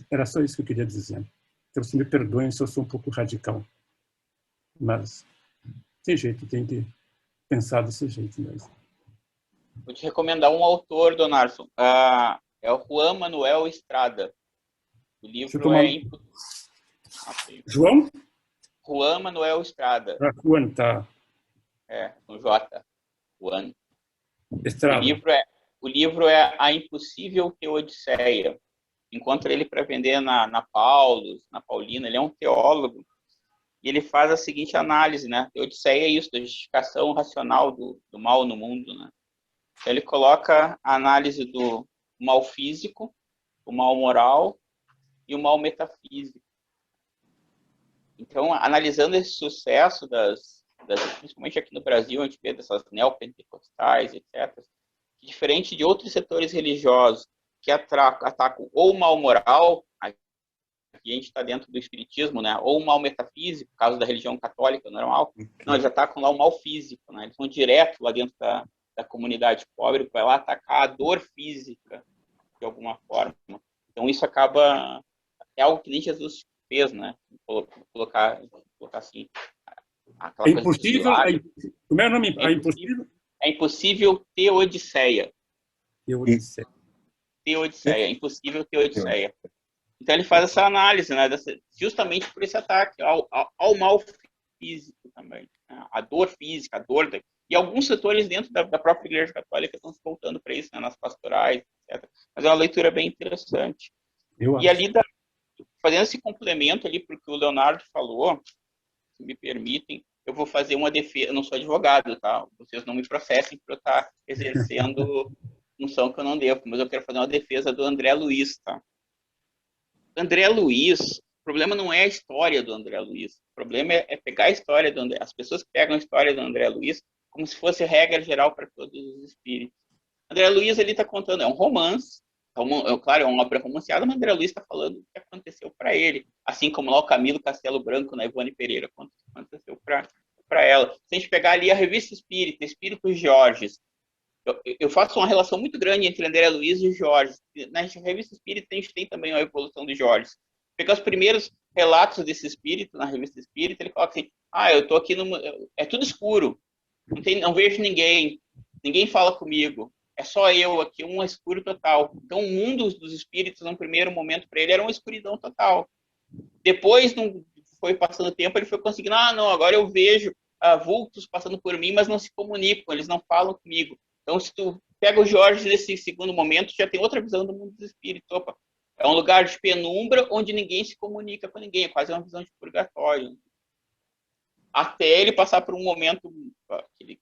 Era só isso que eu queria dizer. Então, se me perdoem se eu sou um pouco radical. Mas tem jeito, tem que pensar desse jeito mesmo. Vou te recomendar um autor, Donarson. É o Juan Manuel Estrada. O livro é... João? Juan Manuel Estrada. Juan, tá. Com J. Juan. Estrada. O livro é A Impossível Teodiceia. Encontra ele para vender na Paulus, na Paulina. Ele é um teólogo. E ele faz a seguinte análise, né? Teodiceia é isso, da justificação racional do mal no mundo, né? Então, ele coloca a análise do mal físico, o mal moral e o mal metafísico. Então, analisando esse sucesso principalmente aqui no Brasil, a gente vê dessas neopentecostais, etc., diferente de outros setores religiosos que atacam ou o mal moral, aqui a gente está dentro do espiritismo, né? Ou o mal metafísico, no caso da religião católica normal, não, eles atacam lá o mal físico, né? Eles vão direto lá dentro da comunidade pobre, vai lá atacar a dor física, de alguma forma. Então, isso acaba... É algo que nem Jesus fez, né? Colocar assim... É impossível... Como é o nome? É impossível ter Odisseia. Teodicea. É impossível ter Odisseia. Então, ele faz essa análise, né? Justamente por esse ataque ao mal físico também. Né? A dor física, a dor... E alguns setores dentro da própria Igreja Católica estão se voltando para isso, né? Nas pastorais, etc. Mas é uma leitura bem interessante. E ali, fazendo esse complemento ali para o que o Leonardo falou, se me permitem, eu vou fazer uma defesa. Eu não sou advogado, tá? Vocês não me processem por eu estar exercendo função que eu não devo, mas eu quero fazer uma defesa do André Luiz, tá? André Luiz, o problema não é a história do André Luiz, o problema é pegar a história do André. As pessoas pegam a história do André Luiz como se fosse regra geral para todos os espíritos. André Luiz, ele está contando, é um romance, claro, é uma obra romanceada, mas André Luiz está falando o que aconteceu para ele, assim como lá o Camilo Castelo Branco, na Ivone Pereira, aconteceu para ela. Se a gente pegar ali a Revista Espírita, Espíritos Jorges, eu faço uma relação muito grande entre André Luiz e Jorge. Na Revista Espírita, a gente tem também a evolução de Jorge. Pegar os primeiros relatos desse espírito, na Revista Espírita, ele coloca assim, eu estou aqui, é tudo escuro, não vejo ninguém fala comigo, é só eu aqui, um escuro total. Então, o mundo dos espíritos, no primeiro momento, para ele, era uma escuridão total. Depois, foi passando o tempo, ele foi conseguindo, agora eu vejo vultos passando por mim, mas não se comunicam, eles não falam comigo. Então, se tu pega o Jorge nesse segundo momento, já tem outra visão do mundo dos espíritos. Opa, é um lugar de penumbra onde ninguém se comunica com ninguém, é quase uma visão de purgatório. Até ele passar por um momento que ele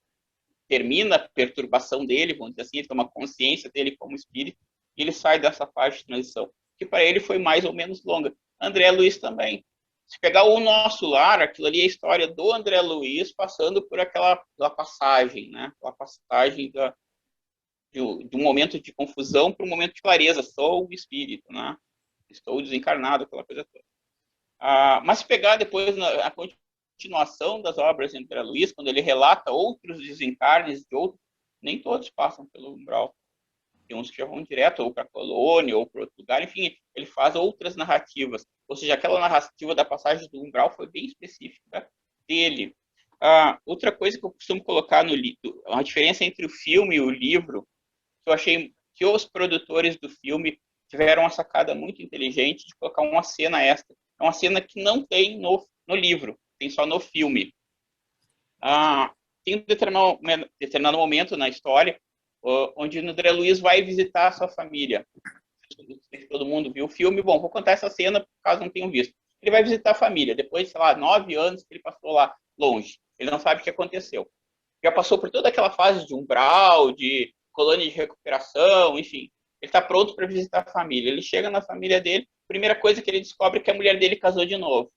termina a perturbação dele, vamos dizer assim, ele toma consciência dele como espírito, e ele sai dessa fase de transição, que para ele foi mais ou menos longa. André Luiz também. Se pegar o Nosso Lar, aquilo ali é a história do André Luiz passando por aquela passagem, né? Aquela passagem de um momento de confusão para um momento de clareza. Sou o espírito, né? Estou desencarnado, aquela coisa toda. Mas se pegar depois a continuação das obras de André Luiz, quando ele relata outros desencarnes de outros, nem todos passam pelo umbral. Tem uns que já vão direto ou para a colônia ou para outro lugar, enfim, ele faz outras narrativas. Ou seja, aquela narrativa da passagem do umbral foi bem específica dele. Outra coisa que eu costumo colocar no livro, uma diferença entre o filme e o livro, que eu achei que os produtores do filme tiveram uma sacada muito inteligente de colocar uma cena extra. É uma cena que não tem no livro, tem só no filme. Tem um determinado momento na história onde o André Luiz vai visitar a sua família. Todo mundo viu o filme. Bom, vou contar essa cena, caso não tenham visto. Ele vai visitar a família, depois, sei lá, 9 anos que ele passou lá longe. Ele não sabe o que aconteceu. Já passou por toda aquela fase de umbral, de colônia de recuperação, enfim. Ele está pronto para visitar a família. Ele chega na família dele, primeira coisa que ele descobre é que a mulher dele casou de novo.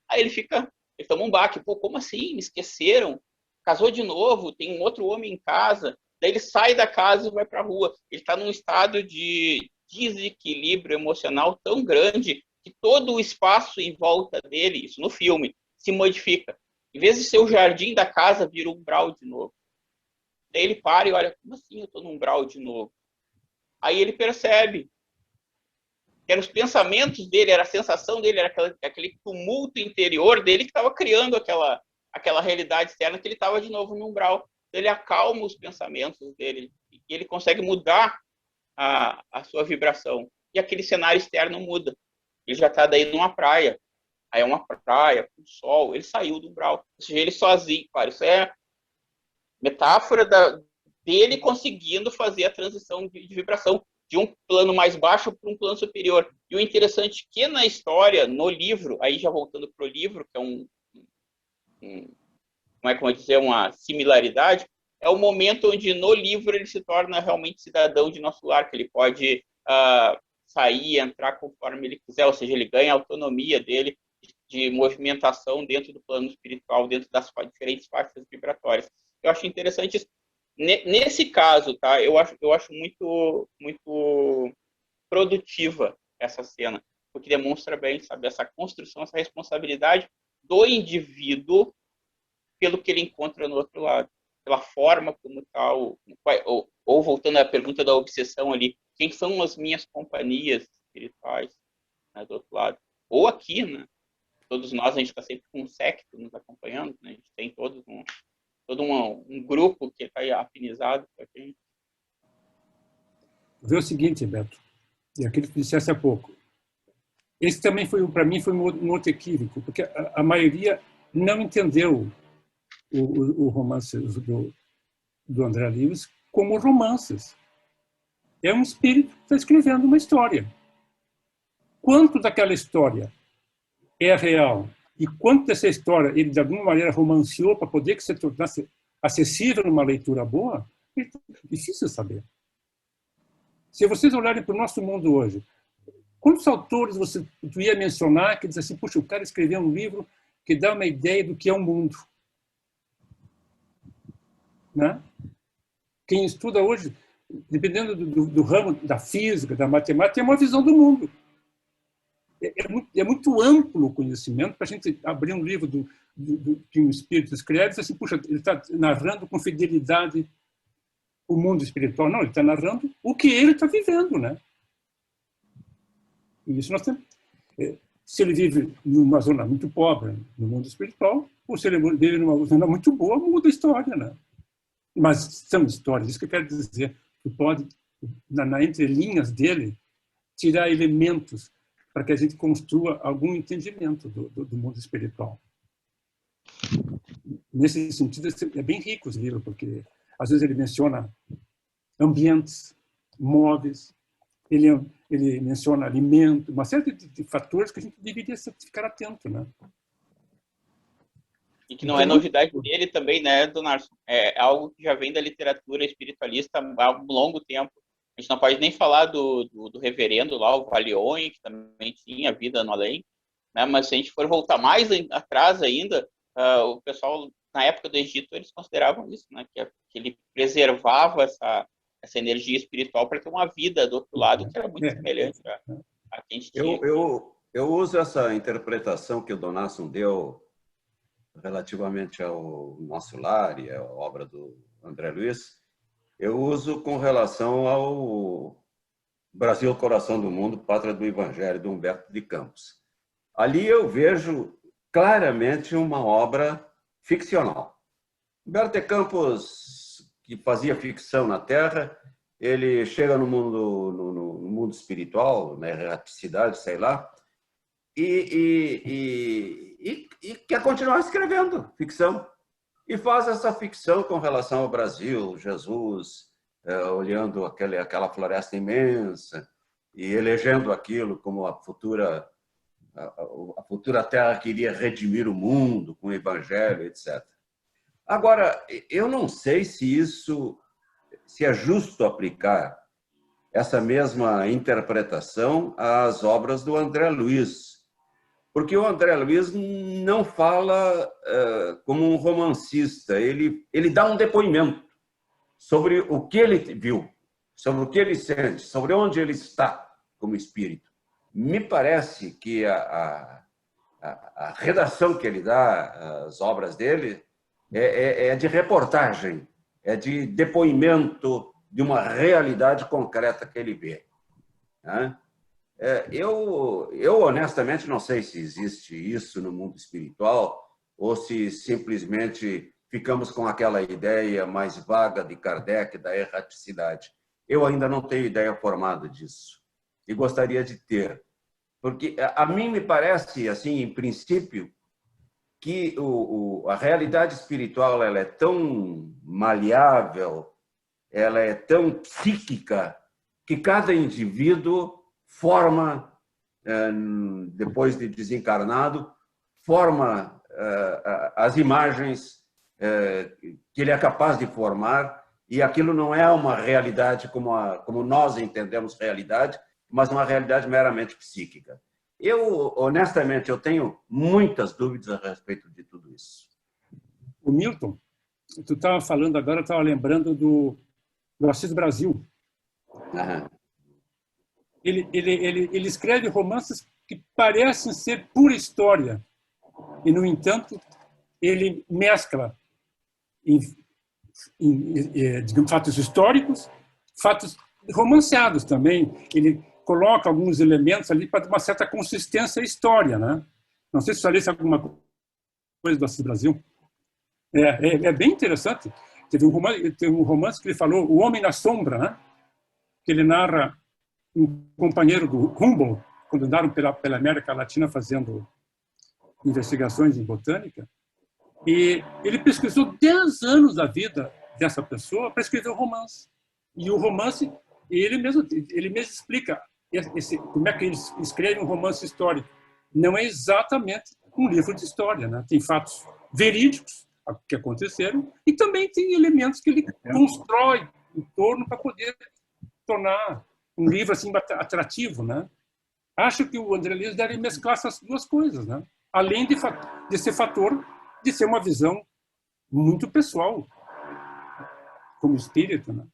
Aí ele toma um baque. Pô, como assim? Me esqueceram? Casou de novo, tem um outro homem em casa. Daí ele sai da casa e vai para a rua. Ele está num estado de desequilíbrio emocional tão grande que todo o espaço em volta dele, isso no filme, se modifica. Em vez de ser o jardim da casa, vira um umbral de novo. Daí ele para e olha, como assim eu estou num umbral de novo? Aí ele percebe que eram os pensamentos dele, era a sensação dele, era aquele tumulto interior dele que estava criando aquela realidade externa, que ele estava de novo no umbral. Ele acalma os pensamentos dele e ele consegue mudar a sua vibração. E aquele cenário externo muda. Ele já está daí numa praia. Aí é uma praia, com sol. Ele saiu do umbral. Ou seja, ele sozinho. Claro, isso é metáfora dele conseguindo fazer a transição de vibração de um plano mais baixo para um plano superior. E o interessante é que na história, no livro, aí já voltando para o livro, que é como dizer, uma similaridade, é o momento onde no livro ele se torna realmente cidadão de nosso lar, que ele pode sair e entrar conforme ele quiser, ou seja, ele ganha a autonomia dele de movimentação dentro do plano espiritual, dentro das diferentes faixas vibratórias. Eu acho interessante isso. Nesse caso, tá? Eu acho muito produtiva essa cena, porque demonstra bem, sabe, essa construção, essa responsabilidade do indivíduo pelo que ele encontra no outro lado, pela forma como tal, ou voltando à pergunta da obsessão ali, quem são as minhas companhias espirituais, né, do outro lado? Ou aqui, né? Todos nós, a gente está sempre com um séquito nos acompanhando, né? A gente tem todo um grupo que está afinizado com a gente. Vê o seguinte, Beto, e aquilo que disseste há pouco. Esse também foi, para mim, foi um outro equívoco, porque a maioria não entendeu o romance do André Luiz como romances. É um espírito que está escrevendo uma história. Quanto daquela história é real e quanto dessa história ele, de alguma maneira, romanceou para poder que se tornasse acessível numa leitura boa, é difícil saber. Se vocês olharem para o nosso mundo hoje, quantos autores tu ia mencionar que diz assim, puxa, o cara escreveu um livro que dá uma ideia do que é o mundo? Né? Quem estuda hoje, dependendo do ramo da física, da matemática, tem uma visão do mundo. É muito amplo o conhecimento para a gente abrir um livro que um espírito escreve e dizer assim, puxa, ele está narrando com fidelidade o mundo espiritual. Não, ele está narrando o que ele está vivendo, né? E isso nós temos. Se ele vive numa zona muito pobre, no mundo espiritual, ou se ele vive numa zona muito boa, muda a história, né? Mas são histórias, isso que eu quero dizer. Que pode, na entrelinhas dele, tirar elementos para que a gente construa algum entendimento do mundo espiritual. Nesse sentido, é bem rico esse livro, porque às vezes ele menciona ambientes, móveis, ele menciona alimento, uma série de fatores que a gente deveria ficar atento, né? E que não é novidade dele também, né, Donarson? É algo que já vem da literatura espiritualista há um longo tempo. A gente não pode nem falar do reverendo lá, o Valione, que também tinha vida no além, né? Mas se a gente for voltar mais atrás ainda, o pessoal, na época do Egito, eles consideravam isso, né? Que ele preservava essa energia espiritual para ter uma vida do outro lado que era muito semelhante a que a gente tinha. Eu uso essa interpretação que o Donarson deu relativamente ao Nosso Lar e à obra do André Luiz, eu uso com relação ao Brasil, Coração do Mundo, Pátria do Evangelho, do Humberto de Campos. Ali eu vejo claramente uma obra ficcional. Humberto de Campos, que fazia ficção na Terra, ele chega no mundo espiritual, na erraticidade, sei lá, e quer continuar escrevendo ficção. E faz essa ficção com relação ao Brasil, Jesus, olhando aquela floresta imensa e elegendo aquilo como a futura terra que iria redimir o mundo com o evangelho, etc. Agora, eu não sei se é justo aplicar essa mesma interpretação às obras do André Luiz, porque o André Luiz não fala como um romancista, ele dá um depoimento sobre o que ele viu, sobre o que ele sente, sobre onde ele está como espírito. Me parece que a redação que ele dá às obras dele é de reportagem, é de depoimento de uma realidade concreta que ele vê, né? Eu honestamente não sei se existe isso no mundo espiritual ou se simplesmente ficamos com aquela ideia mais vaga de Kardec da erraticidade. Eu ainda não tenho ideia formada disso e gostaria de ter, porque a mim me parece, assim, em princípio, que a realidade espiritual ela é tão maleável, ela é tão psíquica, que cada indivíduo forma, depois de desencarnado, forma as imagens que ele é capaz de formar, e aquilo não é uma realidade como nós entendemos realidade, mas uma realidade meramente psíquica. Honestamente, eu tenho muitas dúvidas a respeito de tudo isso. O Milton, tu estava falando agora, eu estava lembrando do Assis Brasil. Aham. Ele escreve romances que parecem ser pura história e, no entanto, ele mescla digamos, fatos históricos, fatos romanceados também. Ele coloca alguns elementos ali para uma certa consistência à história, né? Não sei se você lesse alguma coisa do Assis Brasil. É bem interessante. Teve um romance que ele falou, O Homem na Sombra, né? Que ele narra um companheiro do Humboldt, quando andaram pela América Latina fazendo investigações em botânica, e ele pesquisou 10 anos da vida dessa pessoa para escrever o romance. E o romance, ele mesmo explica como é que ele escreve um romance histórico. Não é exatamente um livro de história, né? Tem fatos verídicos que aconteceram e também tem elementos que ele constrói em torno para poder tornar um livro assim atrativo, né? Acho que o André Luiz deve mesclar essas duas coisas, né? Além desse fator de ser uma visão muito pessoal, como espírito, né?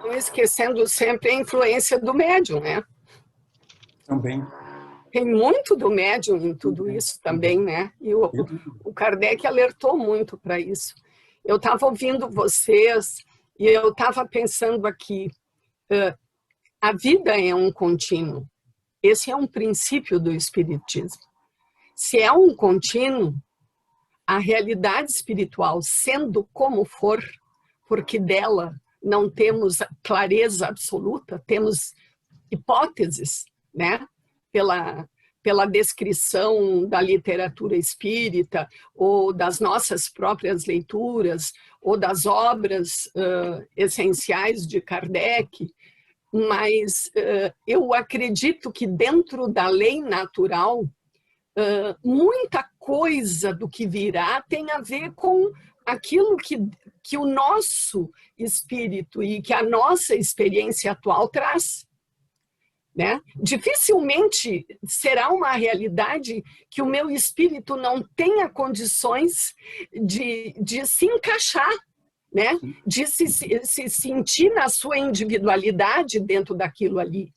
Não esquecendo sempre a influência do médium, né? Também. Tem muito do médium em tudo isso também, né? E o Kardec alertou muito para isso. Eu estava ouvindo vocês e eu estava pensando aqui, a vida é um contínuo. Esse é um princípio do Espiritismo. Se é um contínuo, a realidade espiritual, sendo como for, porque dela não temos clareza absoluta, temos hipóteses, né? Pela descrição da literatura espírita, ou das nossas próprias leituras, ou das obras essenciais de Kardec, mas eu acredito que dentro da lei natural, muita coisa do que virá tem a ver com aquilo que o nosso espírito e que a nossa experiência atual traz. Né? Dificilmente será uma realidade que o meu espírito não tenha condições de se encaixar, né? De se sentir na sua individualidade dentro daquilo ali.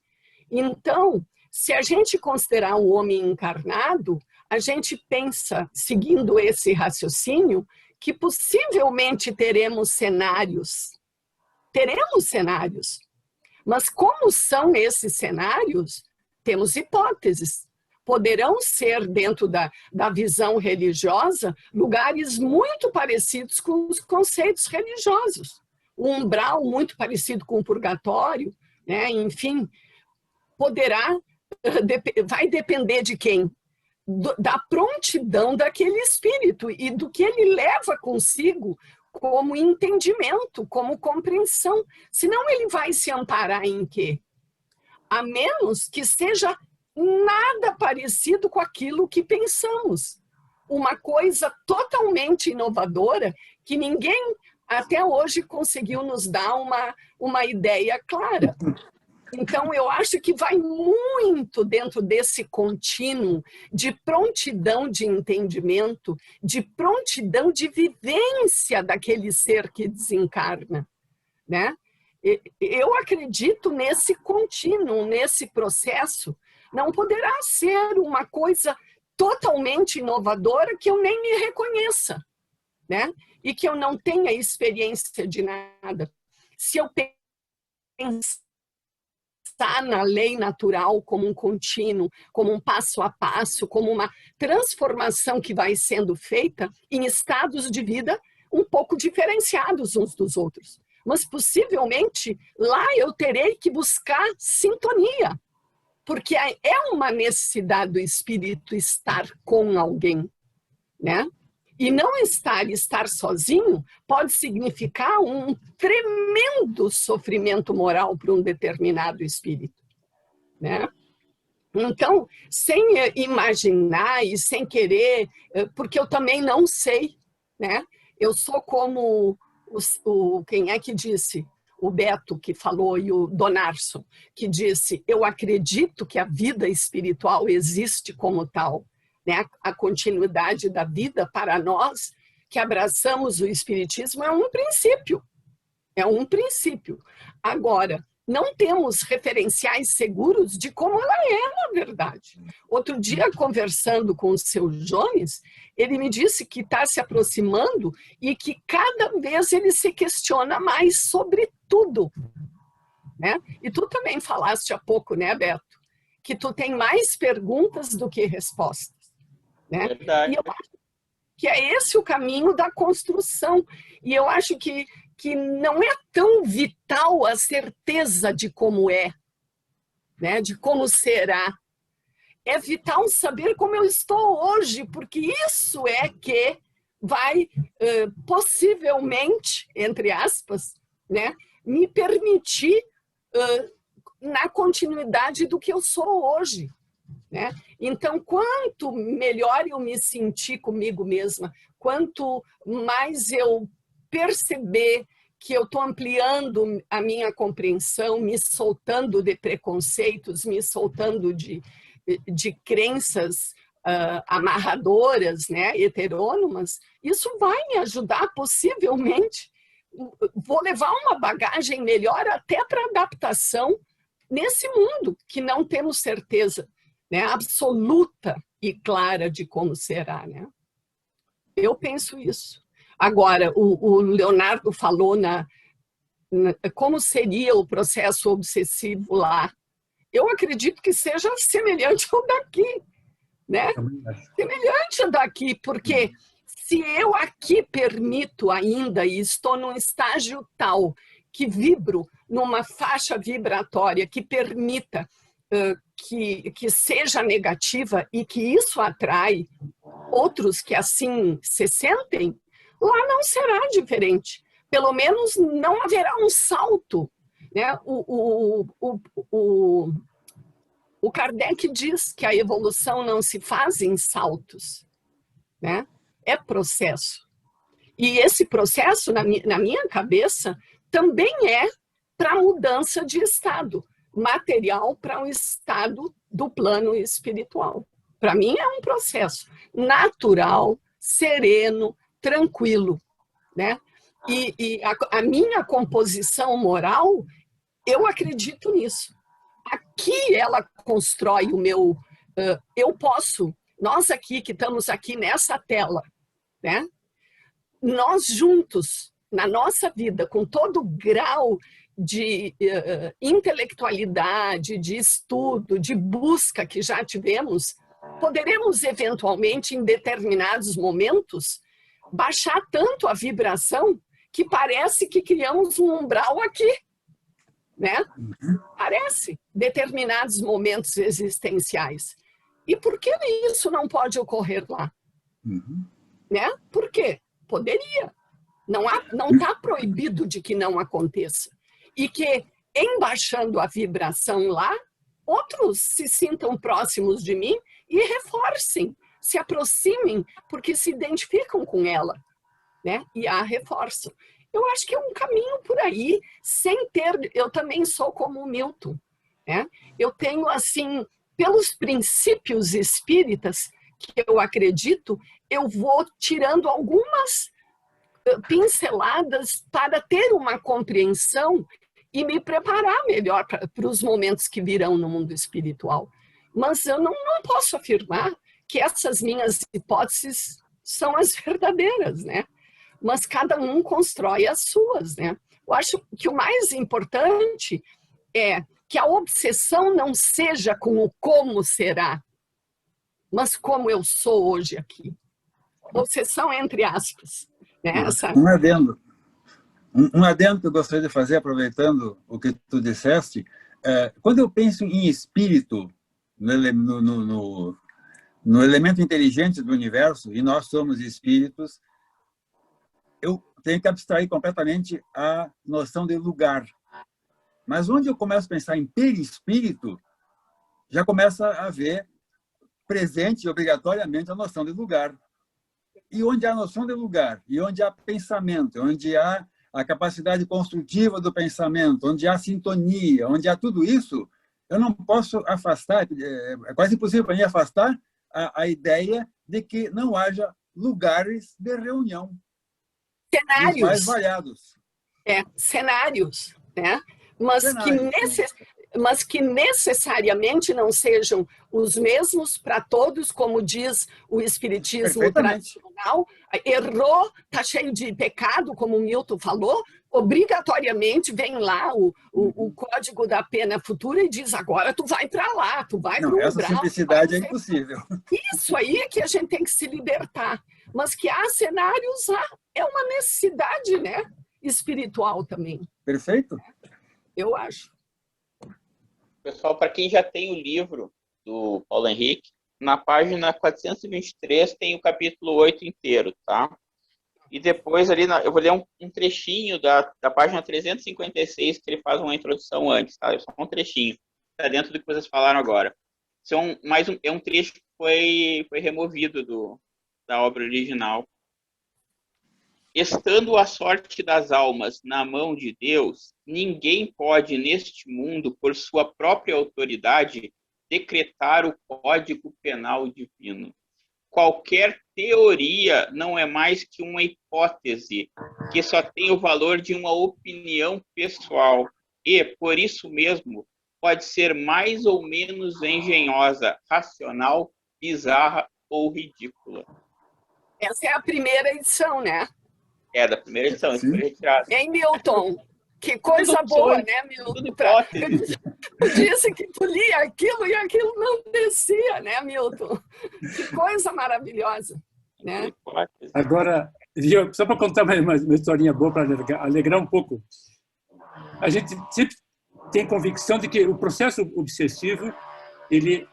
Então, se a gente considerar o homem encarnado, a gente pensa, seguindo esse raciocínio, que possivelmente teremos cenários. Teremos cenários. Mas como são esses cenários, temos hipóteses. Poderão ser, dentro da visão religiosa, lugares muito parecidos com os conceitos religiosos. Um umbral muito parecido com o purgatório, né? Enfim, vai depender de quem? Da prontidão daquele espírito e do que ele leva consigo como entendimento, como compreensão. Senão ele vai se amparar em quê? A menos que seja nada parecido com aquilo que pensamos. Uma coisa totalmente inovadora que ninguém até hoje conseguiu nos dar uma ideia clara. Então, eu acho que vai muito dentro desse contínuo de prontidão de entendimento, de prontidão de vivência daquele ser que desencarna, né? Eu acredito nesse contínuo, nesse processo. Não poderá ser uma coisa totalmente inovadora que eu nem me reconheça, né? E que eu não tenha experiência de nada. Se eu pensar na lei natural como um contínuo, como um passo a passo, como uma transformação que vai sendo feita em estados de vida um pouco diferenciados uns dos outros. Mas possivelmente lá eu terei que buscar sintonia, porque é uma necessidade do espírito estar com alguém, né? E não estar sozinho pode significar um tremendo sofrimento moral para um determinado espírito, né? Então, sem imaginar e sem querer, porque eu também não sei, né? Eu sou como quem é que disse? O Beto, que falou, e o Donarson, que disse: eu acredito que a vida espiritual existe como tal, né? A continuidade da vida para nós, que abraçamos o espiritismo, é um princípio. É um princípio. Agora, não temos referenciais seguros de como ela é, na verdade. Outro dia, conversando com o seu Jones, ele me disse que está se aproximando e que cada vez ele se questiona mais sobre tudo, né? E tu também falaste há pouco, né, Beto? Que tu tem mais perguntas do que respostas, né? Verdade. E eu acho que é esse o caminho da construção. E eu acho que não é tão vital a certeza de como é, né? De como será. É vital saber como eu estou hoje, porque isso é que vai, possivelmente, entre aspas, né, me permitir na continuidade do que eu sou hoje, né? Então, quanto melhor eu me sentir comigo mesma, quanto mais eu perceber que eu estou ampliando a minha compreensão, me soltando de preconceitos, me soltando de crenças amarradoras, né, heterônomas, isso vai me ajudar, possivelmente. Vou levar uma bagagem melhor até para adaptação nesse mundo, que não temos certeza, né, absoluta e clara de como será, né? Eu penso isso. Agora, o Leonardo falou como seria o processo obsessivo lá. Eu acredito que seja semelhante ao daqui, né? Semelhante ao daqui, porque se eu aqui permito ainda, e estou num estágio tal que vibro numa faixa vibratória que permita que seja negativa e que isso atrai outros que assim se sentem, lá não será diferente. Pelo menos não haverá um salto, né? O Kardec diz que a evolução não se faz em saltos, né? É processo. E esse processo, na minha cabeça, também é para mudança de estado material para um estado do plano espiritual. Para mim é um processo natural, sereno, tranquilo, né? E a minha composição moral, eu acredito nisso. Aqui ela constrói o meu... eu posso, nós aqui que estamos aqui nessa tela, né? Nós juntos, na nossa vida, com todo o grau de intelectualidade, de estudo, de busca que já tivemos, poderemos eventualmente, em determinados momentos, baixar tanto a vibração que parece que criamos um umbral aqui, né? Parece, determinados momentos existenciais. E por que isso não pode ocorrer lá? Né? Por quê? Poderia. Não está proibido de que não aconteça. E que, em baixando a vibração lá, outros se sintam próximos de mim e reforcem, se aproximem, porque se identificam com ela, né? E a reforçam. Eu acho que é um caminho por aí, sem ter... Eu também sou como o Milton, né? Eu tenho, assim, pelos princípios espíritas que eu acredito, eu vou tirando algumas pinceladas para ter uma compreensão e me preparar melhor para os momentos que virão no mundo espiritual. Mas eu não posso afirmar que essas minhas hipóteses são as verdadeiras, né? Mas cada um constrói as suas, né? Eu acho que o mais importante é que a obsessão não seja com o como será, mas como eu sou hoje aqui. Obsessão entre aspas. Né? Um adendo. Um adendo que eu gostaria de fazer, aproveitando o que tu disseste, quando eu penso em espírito, no elemento inteligente do universo, e nós somos espíritos, eu tenho que abstrair completamente a noção de lugar. Mas onde eu começo a pensar em perispírito, já começa a haver presente obrigatoriamente a noção de lugar. E onde há noção de lugar, e onde há pensamento, onde há a capacidade construtiva do pensamento, onde há sintonia, onde há tudo isso, eu não posso afastar, é quase impossível para mim afastar a ideia de que não haja lugares de reunião. Cenários. Dos mais variados. Cenários, né? Mas Cenários, que necessariamente não sejam os mesmos para todos, como diz o espiritismo tradicional. Errou, está cheio de pecado, como o Milton falou, obrigatoriamente vem lá o código da pena futura e diz, agora tu vai para lá, tu vai para o umbral. Essa simplicidade é impossível. Isso aí é que a gente tem que se libertar. Mas que há cenários, é uma necessidade, né? Espiritual também. Perfeito. Eu acho. Pessoal, para quem já tem o livro do Paulo Henrique, na página 423 tem o capítulo 8 inteiro, tá? E depois ali, eu vou ler um trechinho da página 356, que ele faz uma introdução antes, tá? É só um trechinho. Está dentro do que vocês falaram agora. Isso é um trecho que foi removido da obra original. Estando a sorte das almas na mão de Deus, ninguém pode, neste mundo, por sua própria autoridade, decretar o código penal divino. Qualquer teoria não é mais que uma hipótese, que só tem o valor de uma opinião pessoal e, por isso mesmo, pode ser mais ou menos engenhosa, racional, bizarra ou ridícula. Essa é a primeira edição, né? É, da primeira edição, isso foi retirado. Hein, Milton? Que coisa boa, né, Milton? Tu disse que tu lia aquilo e aquilo não descia, né, Milton? Que coisa maravilhosa, né? Agora, só para contar uma historinha boa para alegrar um pouco. A gente sempre tem convicção de que o processo obsessivo ele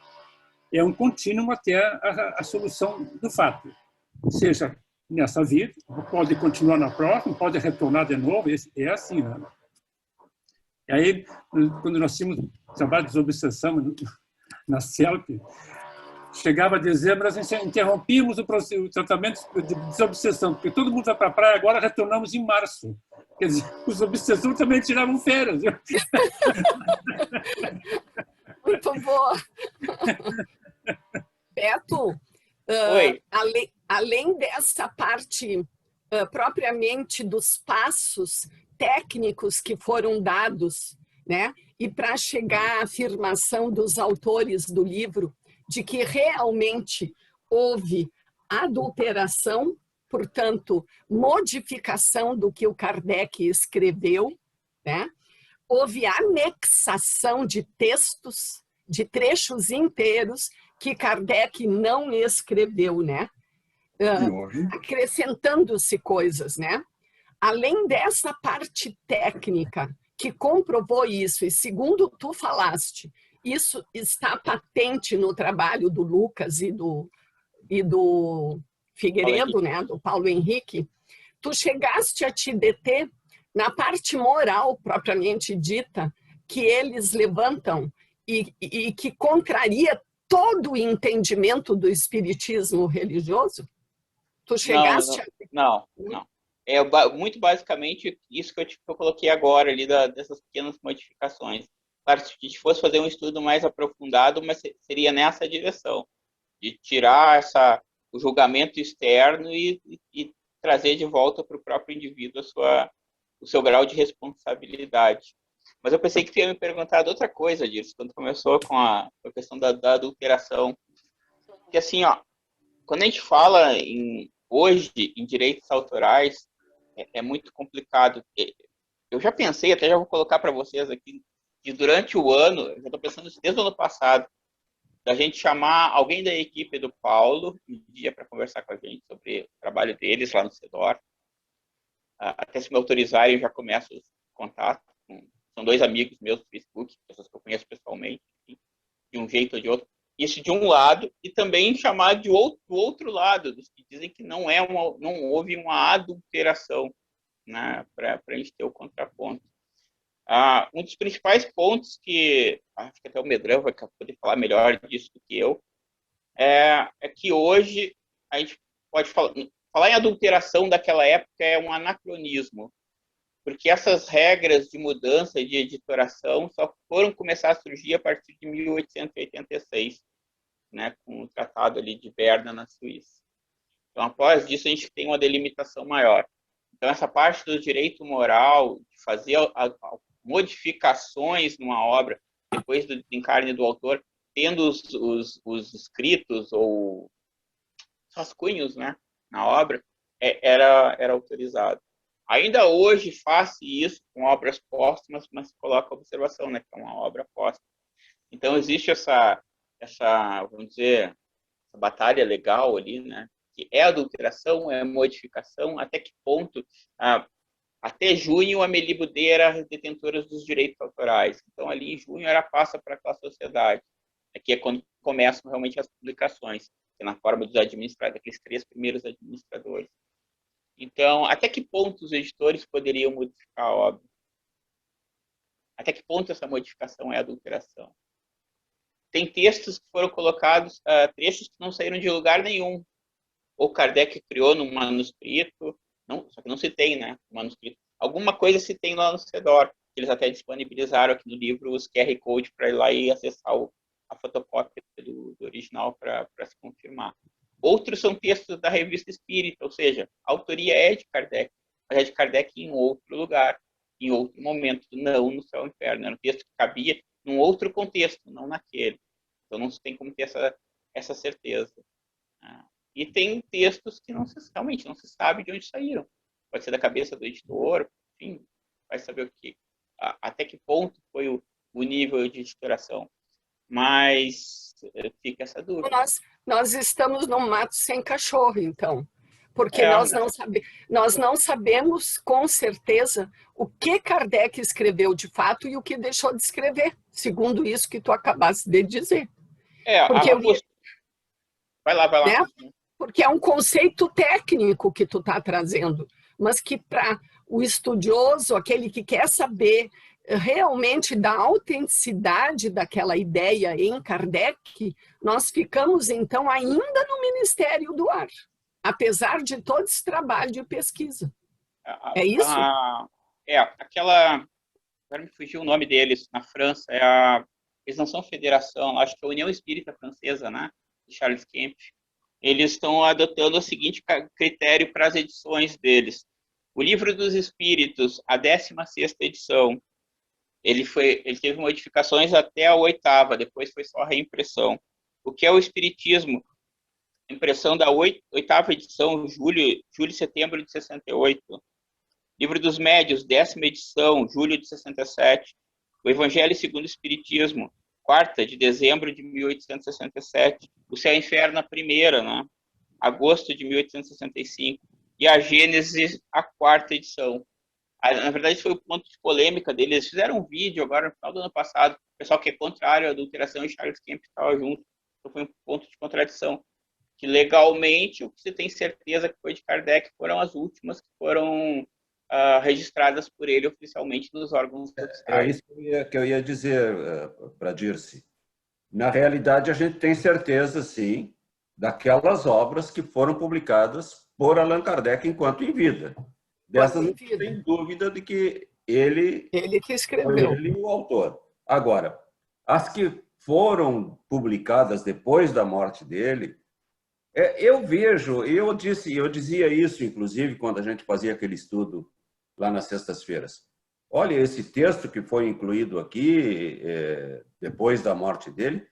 é um contínuo até a solução do fato. Seja nessa vida, pode continuar na próxima, pode retornar de novo, é assim, né? E aí, quando nós tínhamos trabalho de desobsessão na CELP, chegava dezembro, nós interrompíamos o tratamento de desobsessão, porque todo mundo vai para a praia, agora retornamos em março. Quer dizer, os obsessores também tiravam férias. Muito boa. Beto, além dessa parte propriamente dos passos técnicos que foram dados, né? E para chegar à afirmação dos autores do livro de que realmente houve adulteração, portanto, modificação do que o Kardec escreveu, né? Houve anexação de textos, de trechos inteiros que Kardec não escreveu, né? Acrescentando-se coisas, né? Além dessa parte técnica que comprovou isso, e segundo tu falaste, isso está patente no trabalho do Lucas e do Figueiredo, né? Do Paulo Henrique, tu chegaste a te deter na parte moral propriamente dita que eles levantam e que contraria todo o entendimento do espiritismo religioso? Tu chegaste Não. É muito basicamente isso que eu coloquei agora ali, dessas pequenas modificações. Claro, se a gente fosse fazer um estudo mais aprofundado, mas seria nessa direção, de tirar o julgamento externo e trazer de volta para o próprio indivíduo o seu grau de responsabilidade. Mas eu pensei que tu ia me perguntar de outra coisa disso, quando começou com a questão da adulteração. Que assim, quando a gente fala hoje em direitos autorais, é muito complicado. Eu já pensei, até já vou colocar para vocês aqui, que durante o ano, eu já estou pensando isso desde o ano passado, da gente chamar alguém da equipe do Paulo um dia para conversar com a gente sobre o trabalho deles lá no CEDOR. Até se me autorizarem, eu já começo os contatos. São dois amigos meus do Facebook, pessoas que eu conheço pessoalmente, de um jeito ou de outro. Isso de um lado, e também chamar do outro lado, dos que dizem que não houve uma adulteração, né, para a gente ter o contraponto. Um dos principais pontos que, acho que até o Medrano vai poder falar melhor disso do que eu, é que hoje a gente pode falar em adulteração daquela época é um anacronismo. porque essas regras de mudança de editoração só foram começar a surgir a partir de 1886, né, com o Tratado ali de Berna, na Suíça. Então, após isso, a gente tem uma delimitação maior. Então, essa parte do direito moral, de fazer modificações numa obra, depois do desencarne do autor, tendo os escritos ou rascunhos, né, na obra, era autorizado. Ainda hoje faz isso com obras póstumas, mas coloca a observação, né, que é uma obra póstuma. Então, existe essa vamos dizer, essa batalha legal ali, né, que é adulteração, é modificação, até que ponto... Até junho, a Amélie Boudet era detentora dos direitos autorais. Então, ali em junho, ela passa para aquela sociedade. Aqui é quando começam realmente as publicações, que é na forma dos administradores, daqueles 3 primeiros administradores. Então, até que ponto os editores poderiam modificar a obra? Até que ponto essa modificação é adulteração? Tem textos que foram colocados, trechos que não saíram de lugar nenhum. Ou Kardec criou num manuscrito, não, só que não se tem, né, o manuscrito. Alguma coisa se tem lá no CEDOR. Eles até disponibilizaram aqui no livro os QR Code para ir lá e acessar a fotocópia do original para se confirmar. Outros são textos da Revista Espírita, ou seja, a autoria é de Kardec, mas é de Kardec em outro lugar, em outro momento, não no Céu e Inferno. Era um texto que cabia num outro contexto, não naquele. Então não se tem como ter essa certeza. E tem textos que realmente não se sabe de onde saíram. Pode ser da cabeça do editor, enfim, vai saber o que, até que ponto foi o nível de editoração. Mas fica essa dúvida. Nós estamos num mato sem cachorro, então. Porque nós não sabemos com certeza o que Kardec escreveu de fato e o que deixou de escrever, segundo isso que tu acabaste de dizer. Vai lá. Né? Porque é um conceito técnico que tu está trazendo, mas que para o estudioso, aquele que quer saber realmente da autenticidade daquela ideia em Kardec, nós ficamos, então, ainda no Ministério do Ar, apesar de todo esse trabalho de pesquisa. É isso? Agora me fugiu o nome deles, na França, eles não são federação, acho que é a União Espírita Francesa, né, de Charles Kemp. Eles estão adotando o seguinte critério para as edições deles. O Livro dos Espíritos, a 16ª edição, ele teve modificações até a 8ª, depois foi só a reimpressão. O que é o Espiritismo? Impressão da 8ª edição, julho e setembro de 68. Livro dos Médios, 10ª edição, julho de 67. O Evangelho segundo o Espiritismo, 4ª de dezembro de 1867. O Céu e Inferno, a 1ª, né? Agosto de 1865. E a Gênesis, a 4ª edição. Na verdade, foi o ponto de polêmica deles. Eles fizeram um vídeo agora no final do ano passado. O pessoal que é contrário à adulteração e Charles Kemp estava junto. Então foi um ponto de contradição. Que legalmente, o que você tem certeza que foi de Kardec foram as últimas que foram registradas por ele oficialmente nos órgãos oficiais. É isso que eu ia dizer para Dirce. Na realidade, a gente tem certeza, sim, daquelas obras que foram publicadas por Allan Kardec enquanto em vida. Dessas, não tem dúvida de que ele que escreveu. Foi ele o autor. Agora, as que foram publicadas depois da morte dele, eu vejo, eu dizia isso, inclusive, quando a gente fazia aquele estudo lá nas sextas-feiras. Olha, esse texto que foi incluído aqui, depois da morte dele,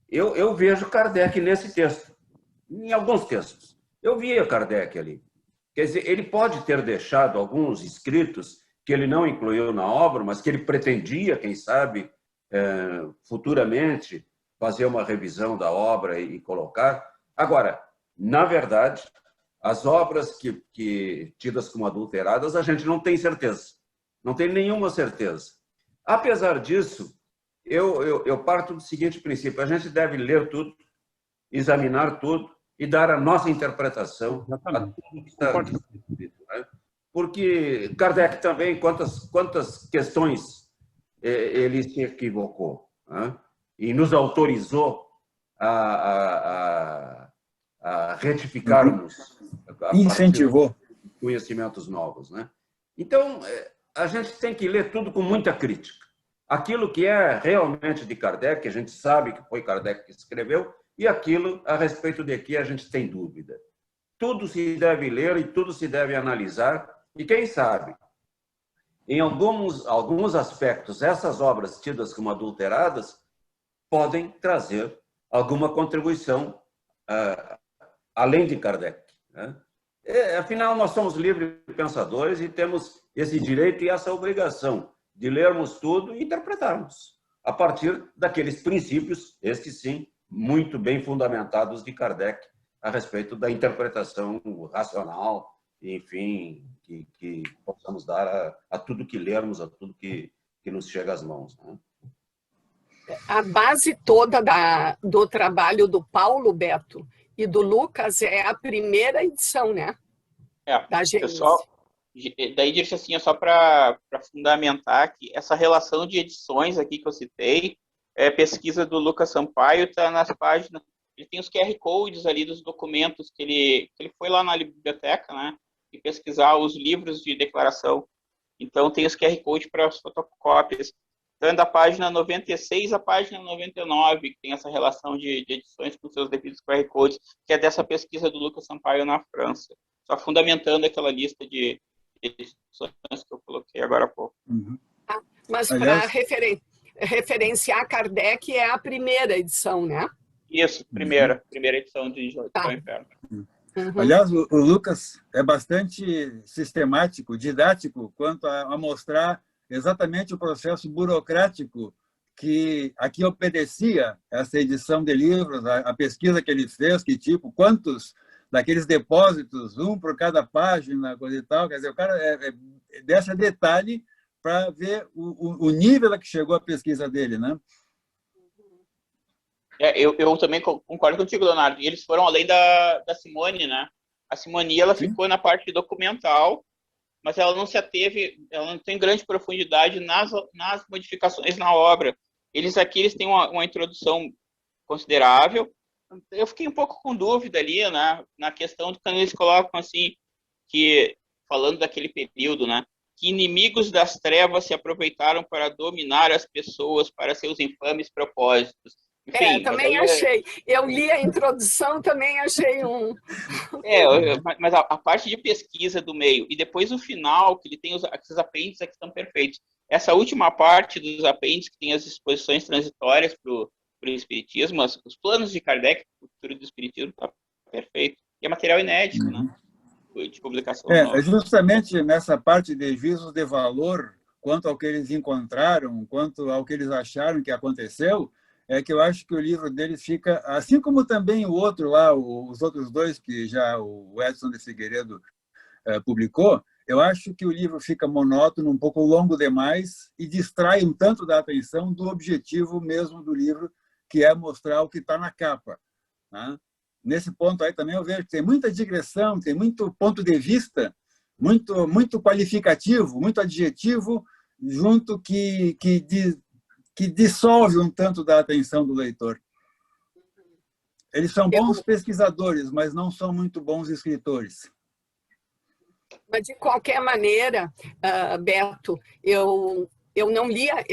eu vejo Kardec nesse texto, em alguns textos. Eu via Kardec ali. Quer dizer, ele pode ter deixado alguns escritos que ele não incluiu na obra, mas que ele pretendia, quem sabe, futuramente, fazer uma revisão da obra e colocar. Agora, na verdade, as obras que tidas como adulteradas, a gente não tem certeza. Não tem nenhuma certeza. Apesar disso, eu parto do seguinte princípio: a gente deve ler tudo, examinar tudo e dar a nossa interpretação a tudo que está escrito, né? Porque Kardec também, quantas questões ele se equivocou, né? E nos autorizou a retificarmos, incentivou conhecimentos novos, né? Então, a gente tem que ler tudo com muita crítica. Aquilo que é realmente de Kardec, que a gente sabe que foi Kardec que escreveu, e aquilo a respeito de que a gente tem dúvida. Tudo se deve ler e tudo se deve analisar, e quem sabe, em alguns aspectos, essas obras tidas como adulteradas podem trazer alguma contribuição além de Kardec, né? Afinal, nós somos livres pensadores e temos esse direito e essa obrigação de lermos tudo e interpretarmos a partir daqueles princípios, estes sim, muito bem fundamentados de Kardec a respeito da interpretação racional, enfim, que possamos dar a tudo que lermos, a tudo que nos chega às mãos, né? A base toda do trabalho do Paulo, Beto, e do Lucas é a primeira edição, né? Da Gênesis. Pessoal, daí disse assim, só para fundamentar que essa relação de edições aqui que eu citei, pesquisa do Lucas Sampaio, está nas páginas, ele tem os QR Codes ali dos documentos que ele foi lá na biblioteca, né? E pesquisar os livros de declaração. Então, tem os QR Codes para as fotocópias. Então, da página 96 à página 99, que tem essa relação de edições com seus devidos QR Codes, que é dessa pesquisa do Lucas Sampaio na França. Só fundamentando aquela lista de edições que eu coloquei agora há pouco. Uhum. Mas para referenciar Kardec é a primeira edição, né? Isso, primeira edição de João Inferno. Uhum. Aliás, o Lucas é bastante sistemático, didático, quanto a mostrar exatamente o processo burocrático a que obedecia essa edição de livros, a pesquisa que ele fez, que tipo, quantos daqueles depósitos, um por cada página, coisa e tal. Quer dizer, o cara deixa detalhe para ver o nível a que chegou a pesquisa dele, né? Eu também concordo contigo, Leonardo. E eles foram além da Simone, né? A Simone, ela ficou na parte documental, mas ela não se ateve, ela não tem grande profundidade nas modificações na obra. Eles têm uma introdução considerável. Eu fiquei um pouco com dúvida ali, né, na questão de quando eles colocam assim, que, falando daquele período, né, que inimigos das trevas se aproveitaram para dominar as pessoas para seus infames propósitos. Enfim, também achei. Eu li a introdução, também achei um... mas a parte de pesquisa do meio, e depois o final, que ele tem esses apêndices que estão perfeitos. Essa última parte dos apêndices, que tem as exposições transitórias para o Espiritismo, os planos de Kardec, o futuro do Espiritismo, está perfeito. E é material inédito, né? De publicação. É justamente nessa parte de juízos de valor, quanto ao que eles encontraram, quanto ao que eles acharam que aconteceu, é que eu acho que o livro deles fica, assim como também o outro lá, os outros dois que já o Edson de Figueiredo publicou, eu acho que o livro fica monótono, um pouco longo demais e distrai um tanto da atenção do objetivo mesmo do livro, que é mostrar o que está na capa, né? Nesse ponto aí também eu vejo que tem muita digressão, tem muito ponto de vista, muito qualificativo, muito adjetivo, junto que dissolve um tanto da atenção do leitor. Eles são bons pesquisadores, mas não são muito bons escritores. Mas, de qualquer maneira, Beto, eu não lia,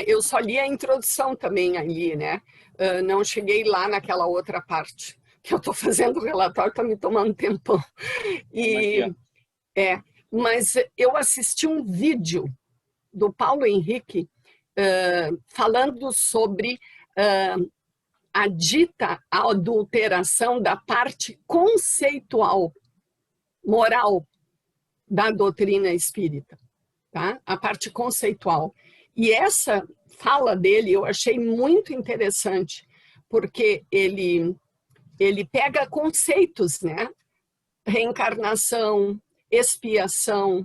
eu só li a introdução também ali, né? Não cheguei lá naquela outra parte, que eu estou fazendo o relatório, está me tomando tempão. Mas eu assisti um vídeo do Paulo Henrique falando sobre a dita adulteração da parte conceitual, moral da doutrina espírita, tá? A parte conceitual. E essa fala dele eu achei muito interessante, porque ele pega conceitos, né? Reencarnação, expiação,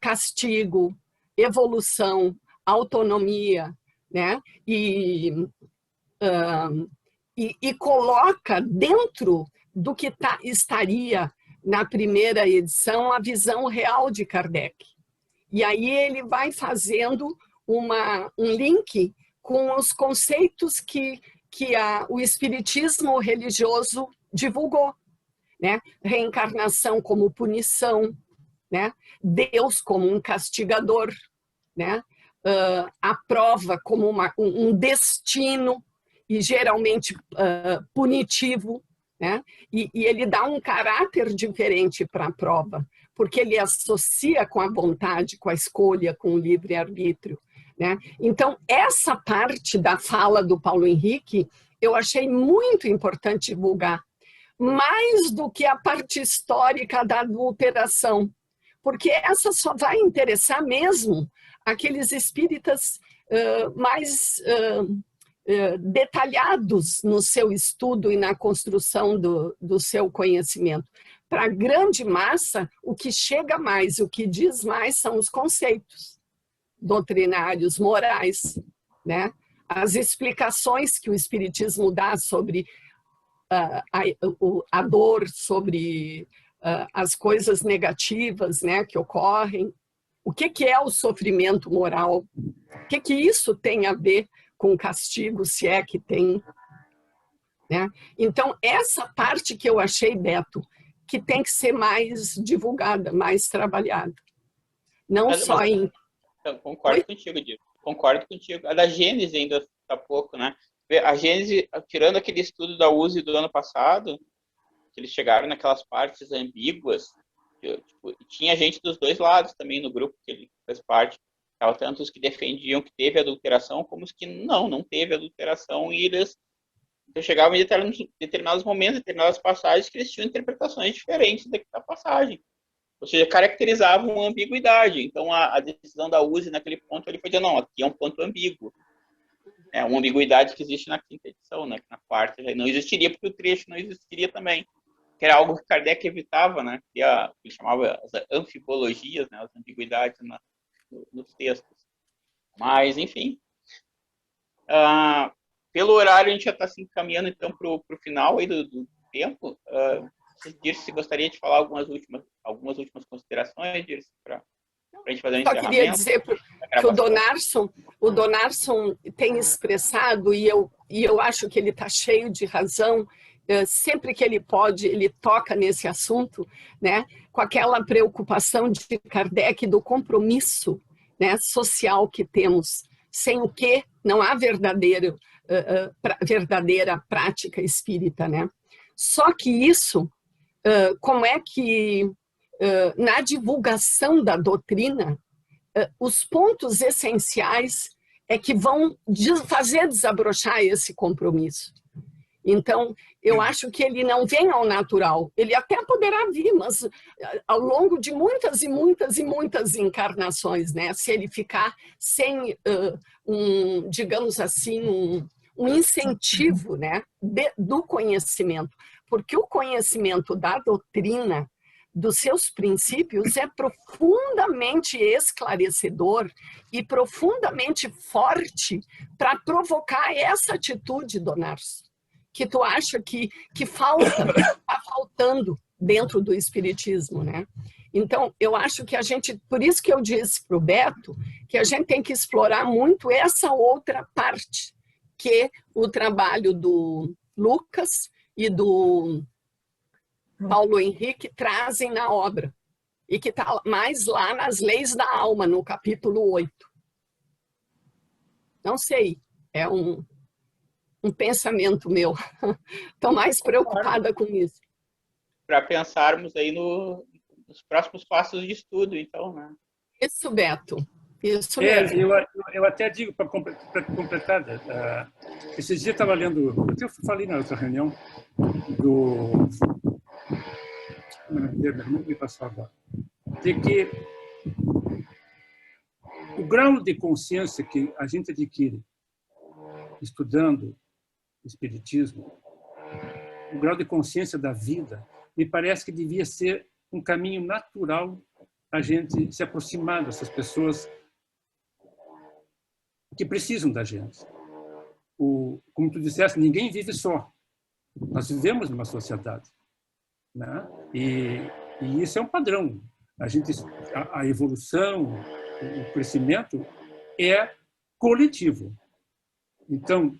castigo, evolução, autonomia, né? E coloca dentro do que estaria na primeira edição a visão real de Kardec. E aí ele vai fazendo um link com os conceitos que o espiritismo religioso divulgou, né? Reencarnação como punição, né? Deus como um castigador, né? A prova como um destino, e geralmente punitivo, né? E ele dá um caráter diferente para a prova, porque ele associa com a vontade, com a escolha, com o livre-arbítrio, né? Então, essa parte da fala do Paulo Henrique, eu achei muito importante divulgar, mais do que a parte histórica da adulteração, porque essa só vai interessar mesmo aqueles espíritas mais detalhados no seu estudo e na construção do seu conhecimento. Para a grande massa, o que chega mais, o que diz mais são os conceitos doutrinários, morais, né? As explicações que o Espiritismo dá sobre a dor, sobre as coisas negativas, né, que ocorrem. O que é o sofrimento moral? O que isso tem a ver com castigo, se é que tem? Né? Então, essa parte que eu achei, Beto, que tem que ser mais divulgada, mais trabalhada. Não só em... Eu concordo contigo, Diego. Concordo contigo. A da Gênese ainda está pouco, né? A Gênese, tirando aquele estudo da USE do ano passado, que eles chegaram naquelas partes ambíguas, tinha gente dos dois lados também no grupo que ele fez parte. Tava tanto os que defendiam que teve adulteração, como os que não teve adulteração, e eles chegavam em determinados momentos, determinadas passagens, que eles tinham interpretações diferentes da passagem. Ou seja, caracterizavam a ambiguidade. Então, a decisão da USE naquele ponto, ele foi dizer, não, aqui é um ponto ambíguo. É uma ambiguidade que existe na quinta edição, né? Na quarta já não existiria, porque o trecho não existiria também. Que era algo que Kardec evitava, né? Que ele chamava as anfibologias, né? As ambiguidades nos textos. Mas, enfim. Pelo horário, a gente já está se encaminhando, então, para o final aí do tempo. Dirce, gostaria de falar algumas últimas considerações, Dirce, para a gente fazer um encerramento? Só queria dizer que o Donarson tem expressado, e eu acho que ele está cheio de razão, sempre que ele pode, ele toca nesse assunto, né, com aquela preocupação de Kardec do compromisso, né, social que temos, sem o que não há verdadeira prática espírita, né? Só que isso, como é que na divulgação da doutrina, os pontos essenciais é que vão fazer desabrochar esse compromisso. Então, eu acho que ele não vem ao natural. Ele até poderá vir, mas ao longo de muitas e muitas e muitas encarnações, né? Se ele ficar sem, digamos assim, um incentivo, né? Do conhecimento. Porque o conhecimento da doutrina, dos seus princípios, é profundamente esclarecedor e profundamente forte para provocar essa atitude, Donarson, que tu acha que está faltando dentro do Espiritismo, né? Então, eu acho que a gente, por isso que eu disse para o Beto, que a gente tem que explorar muito essa outra parte, que o trabalho do Lucas e do Paulo Henrique trazem na obra, e que está mais lá nas Leis da Alma, no capítulo 8. Não sei, é um pensamento meu. Estou mais preocupada com isso. Para pensarmos aí nos próximos passos de estudo, então, né? Isso, Beto. Isso mesmo. Eu até digo, para completar, esses dias eu estava lendo, eu falei na outra reunião, não me passou agora, de que o grau de consciência que a gente adquire estudando Espiritismo, o grau de consciência da vida, me parece que devia ser um caminho natural a gente se aproximar dessas pessoas que precisam da gente. Como tu disseste, ninguém vive só. Nós vivemos numa sociedade, né? E isso é um padrão. A evolução, o crescimento é coletivo. Então,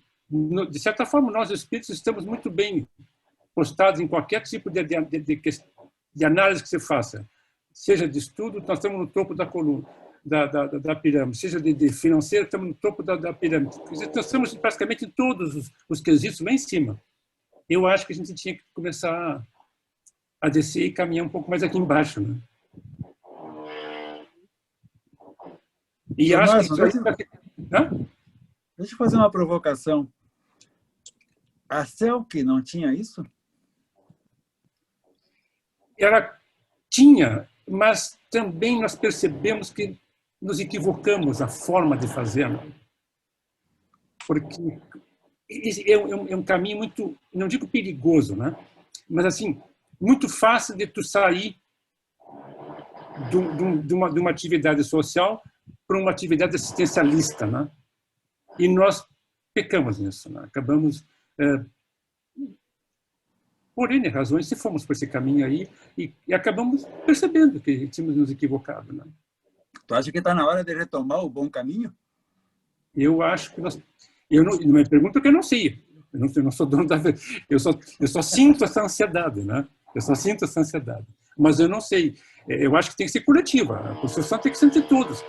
de certa forma, nós espíritos estamos muito bem postados em qualquer tipo de análise que você faça. seja de estudo, nós estamos no topo da coluna, da pirâmide, seja de financeiro, estamos no topo da pirâmide. Quer dizer, nós estamos praticamente em todos os quesitos lá em cima. Eu acho que a gente tinha que começar a descer e caminhar um pouco mais aqui embaixo, né? E Seu acho Márcio, que... deixa eu fazer uma provocação. A CELC não tinha isso? Ela tinha, mas também nós percebemos que nos equivocamos a forma de fazer. Né? Porque é um caminho muito, não digo perigoso, né? Mas assim, muito fácil de tu sair de uma atividade social para uma atividade assistencialista, né? E nós pecamos nisso, né? Acabamos, por N razões, se formos por esse caminho aí e acabamos percebendo que tínhamos nos equivocado, né? Tu acha que está na hora de retomar o bom caminho? Eu acho que nós... não me pergunto que eu não sei. Eu não sou dono da... Eu só sinto essa ansiedade, né? Eu só sinto essa ansiedade. Mas eu não sei. Eu acho que tem que ser coletiva. A construção tem que ser de todos,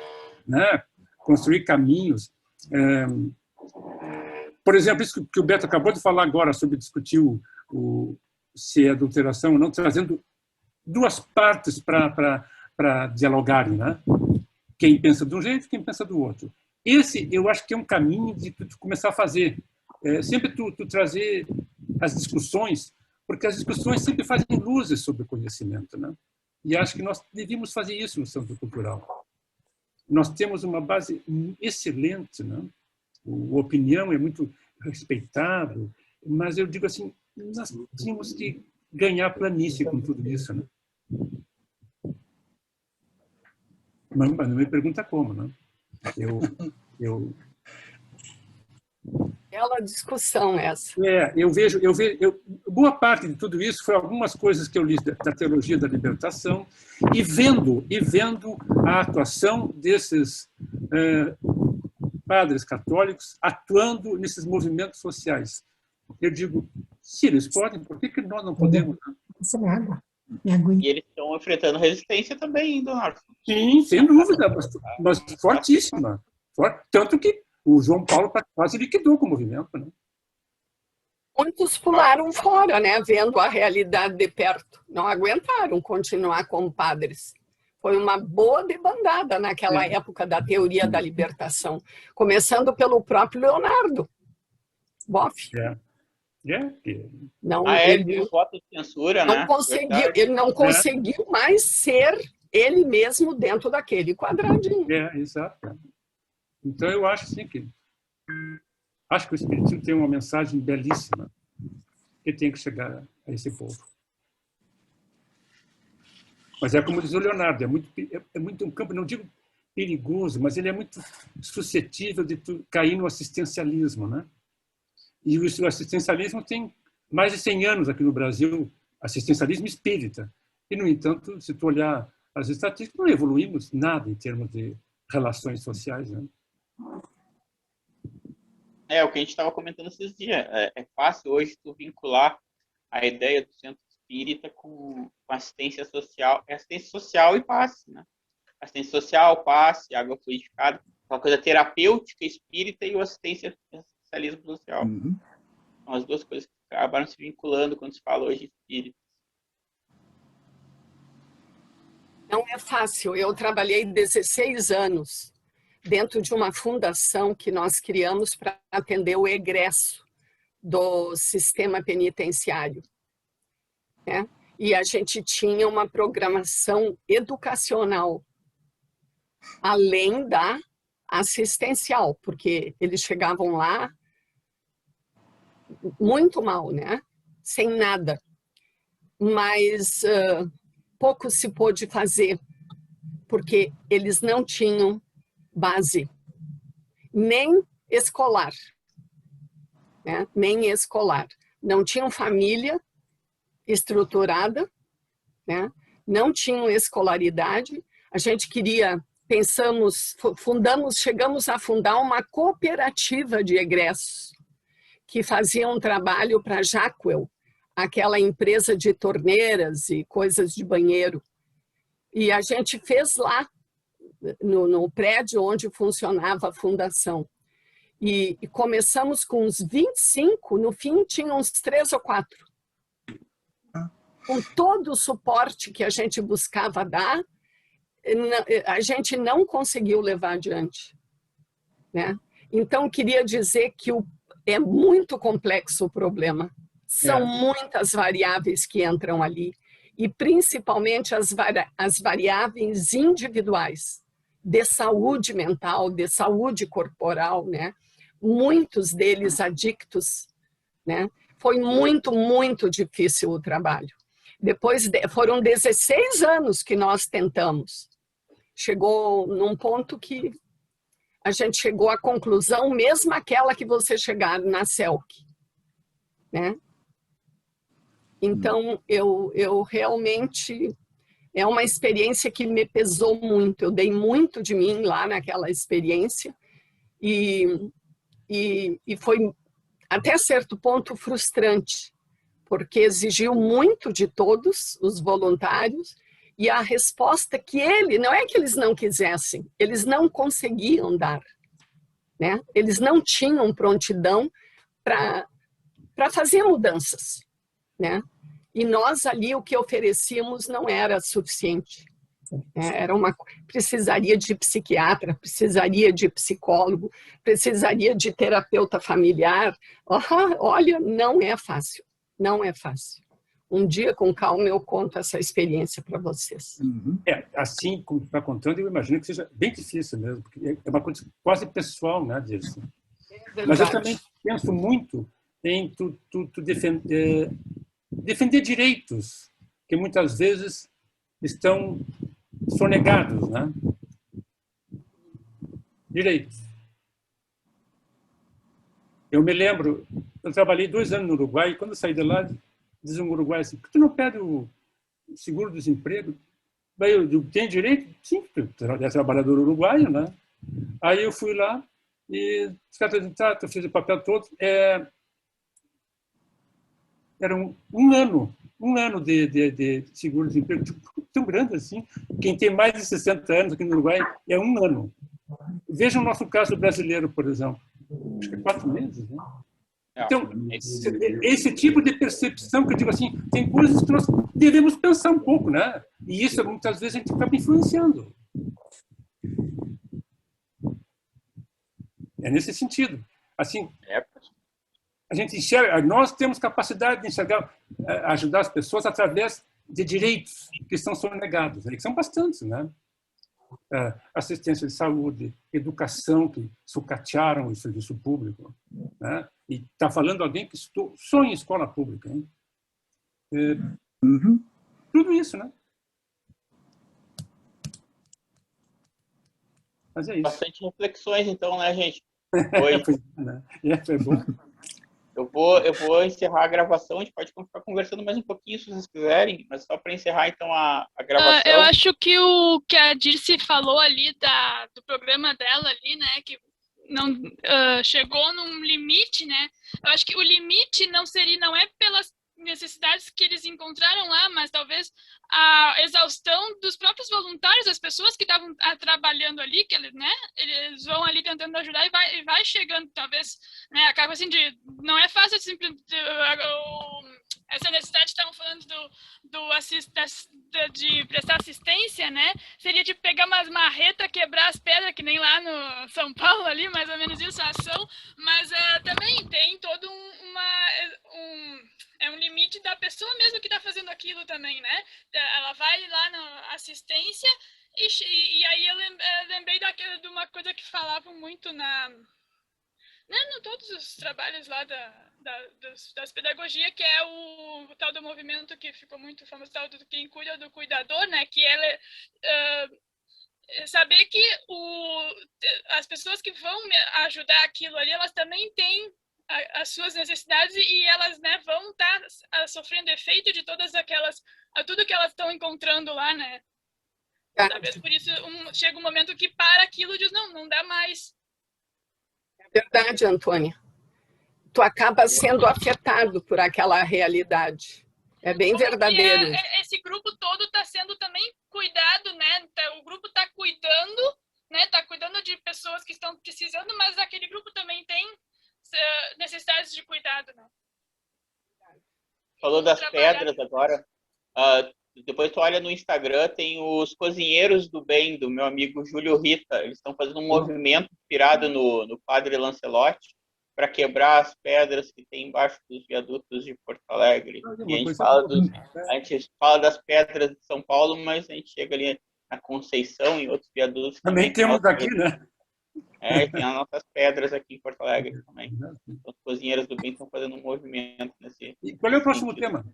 né? Construir caminhos. Por exemplo, isso que o Beto acabou de falar agora sobre discutir se é adulteração ou não, trazendo duas partes para dialogarem, né? Quem pensa de um jeito, quem pensa do outro. Esse, eu acho que é um caminho de tu começar a fazer. Sempre tu trazer as discussões, porque as discussões sempre fazem luzes sobre o conhecimento, né? E acho que nós devíamos fazer isso no Centro Cultural. Nós temos uma base excelente, né? A opinião é muito respeitável, mas eu digo assim, nós tínhamos que ganhar planície com tudo isso, né? Mas não me pergunta como, né? Bela discussão essa. Eu vejo, boa parte de tudo isso foi algumas coisas que eu li da teologia da libertação e vendo a atuação desses padres católicos atuando nesses movimentos sociais. Eu digo, se eles podem, por que nós não podemos? E eles estão enfrentando resistência também, Leonardo. Sim, sem dúvida, mas fortíssima. Tanto que o João Paulo quase liquidou com o movimento, né? Muitos pularam fora, né? Vendo a realidade de perto. Não aguentaram continuar como padres. Foi uma boa debandada naquela época da teoria da libertação. Começando pelo próprio Leonardo Boff. Não, ele o voto de censura, não né? Ele não conseguiu mais ser ele mesmo dentro daquele quadradinho. Exato. Então, eu acho assim que o Espiritismo tem uma mensagem belíssima que tem que chegar a esse povo. Mas é como diz o Leonardo, é muito um campo, não digo perigoso, mas ele é muito suscetível de cair no assistencialismo, né? E o assistencialismo tem mais de 100 anos aqui no Brasil, assistencialismo espírita. E, no entanto, se tu olhar as estatísticas, não evoluímos nada em termos de relações sociais, né? O que a gente estava comentando esses dias. É fácil hoje tu vincular a ideia do centro espírita com assistência social. É assistência social e passe, né? Assistência social, passe, água fluidificada, uma coisa terapêutica espírita e o assistencialismo social. Uhum. São as duas coisas que acabaram se vinculando quando se fala hoje de espírita. Não é fácil. Eu trabalhei 16 anos dentro de uma fundação que nós criamos para atender o egresso do sistema penitenciário, né? E a gente tinha uma programação educacional, além da assistencial, porque eles chegavam lá muito mal, né? Sem nada. Mas pouco se pôde fazer, porque eles não tinham base, nem escolar, né? Nem escolar. Não tinham família estruturada, né? Não tinham escolaridade. A gente chegamos a fundar uma cooperativa de egressos que fazia um trabalho para a Jacquel, aquela empresa de torneiras e coisas de banheiro. E a gente fez lá, no prédio onde funcionava a fundação. E começamos com uns 25, no fim tinha uns 3 ou 4. Com todo o suporte que a gente buscava dar, a gente não conseguiu levar adiante, né? Então, queria dizer que é muito complexo o problema. São muitas variáveis que entram ali, e principalmente as variáveis individuais, de saúde mental, de saúde corporal, né? Muitos deles adictos, né? Foi muito, muito difícil o trabalho. Depois, foram 16 anos que nós tentamos. Chegou num ponto que a gente chegou à conclusão, mesmo aquela que você chegar na CELC, né? Então, eu realmente... É uma experiência que me pesou muito. Eu dei muito de mim lá naquela experiência e foi, até certo ponto, frustrante, porque exigiu muito de todos os voluntários e a resposta que não é que eles não quisessem, eles não conseguiam dar, né? Eles não tinham prontidão para fazer mudanças, né? E nós ali o que oferecíamos não era suficiente. Precisaria de psiquiatra, precisaria de psicólogo, precisaria de terapeuta familiar. Olha, não é fácil, não é fácil. Um dia, com calma, eu conto essa experiência para vocês. Assim como está contando, eu imagino que seja bem difícil mesmo, porque é uma coisa quase pessoal, né, disso. Mas eu também penso muito em tu defender direitos que muitas vezes estão sonegados, né? Direitos. Eu me lembro, eu trabalhei 2 anos no Uruguai e quando eu saí de lá, diz um uruguaio assim, por que tu não pede o seguro-desemprego? Eu tenho direito? Sim, porque eu é trabalhador uruguaio, né? Aí eu fui lá e os caras disseram, eu fiz o papel todo, era um ano de seguro-desemprego tão grande assim. Quem tem mais de 60 anos aqui no Uruguai é 1 ano. Veja o nosso caso brasileiro, por exemplo. Acho que é 4 meses, né? Então, esse tipo de percepção que eu digo assim, tem coisas que nós devemos pensar um pouco, né? E isso, muitas vezes, a gente acaba influenciando. É nesse sentido. Assim, a gente enxerga, nós temos capacidade de enxergar, ajudar as pessoas através de direitos que estão sonegados, que são bastantes, né? Assistência de saúde, educação, que sucatearam o serviço público, né? E está falando alguém que sonha em escola pública, hein? Tudo isso, né? Mas é isso. Bastante reflexões, então, né, gente? Foi bom. Eu vou encerrar a gravação, a gente pode ficar conversando mais um pouquinho, se vocês quiserem, mas só para encerrar, então, a gravação. Eu acho que o que a Dirce falou ali do programa dela ali, né, que não chegou num limite, né? Eu acho que o limite não é pelas necessidades que eles encontraram lá, mas talvez a exaustão dos próprios voluntários, as pessoas que estavam trabalhando ali, que eles vão ali tentando ajudar e vai chegando, talvez, né, acaba assim não é fácil essa necessidade, estavam falando de prestar assistência, né? Seria de pegar umas marretas, quebrar as pedras, que nem lá no São Paulo ali, mais ou menos isso a ação, mas também tem todo um limite da pessoa mesmo que está fazendo aquilo também, né? Ela vai lá na assistência e aí eu lembrei de uma coisa que falavam muito em todos os trabalhos lá das pedagogias, que é o tal do movimento que ficou muito famoso, tal do quem cuida do cuidador, né? Que ela saber que as pessoas que vão ajudar aquilo ali, elas também têm as suas necessidades e elas, né, vão estar sofrendo efeito de tudo que elas estão encontrando lá, né? Talvez por isso chega um momento que para aquilo e diz, não dá mais. É verdade, Antônia. Tu acaba sendo afetado por aquela realidade. É bem verdadeiro. Esse grupo todo está sendo também cuidado, falou das trabalhar. pedras agora. Depois tu olha no Instagram, tem os Cozinheiros do Bem, do meu amigo Júlio Rita. Eles estão fazendo um movimento inspirado no Padre Lancelotti para quebrar as pedras que tem embaixo dos viadutos de Porto Alegre. E a gente fala das pedras de São Paulo, mas a gente chega ali na Conceição e outros viadutos. Também temos aqui, né? Tem as nossas pedras aqui em Porto Alegre também. Os Cozinheiros do Bem estão fazendo um movimento nesse. E qual é o próximo tema?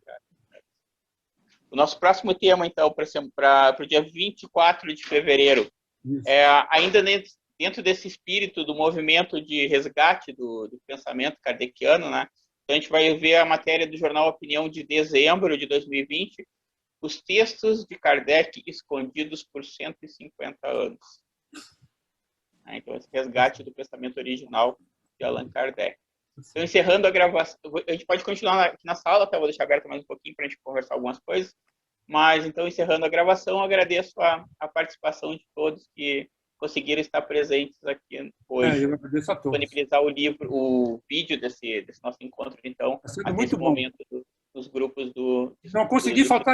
O nosso próximo tema, então, para o dia 24 de fevereiro, ainda dentro desse espírito do movimento de resgate do pensamento kardeciano, né? Então, a gente vai ver a matéria do jornal Opinião de dezembro de 2020, os textos de Kardec escondidos por 150 anos. Então, esse resgate do pensamento original de Allan Kardec. Então, encerrando a gravação, a gente pode continuar aqui na sala, tá? Vou deixar aberto mais um pouquinho para a gente conversar algumas coisas. Mas, então, encerrando a gravação, agradeço a participação de todos que conseguiram estar presentes aqui hoje. Eu agradeço a todos. Disponibilizar o vídeo desse nosso encontro, então, muito bom. momento dos grupos do... Não consegui faltar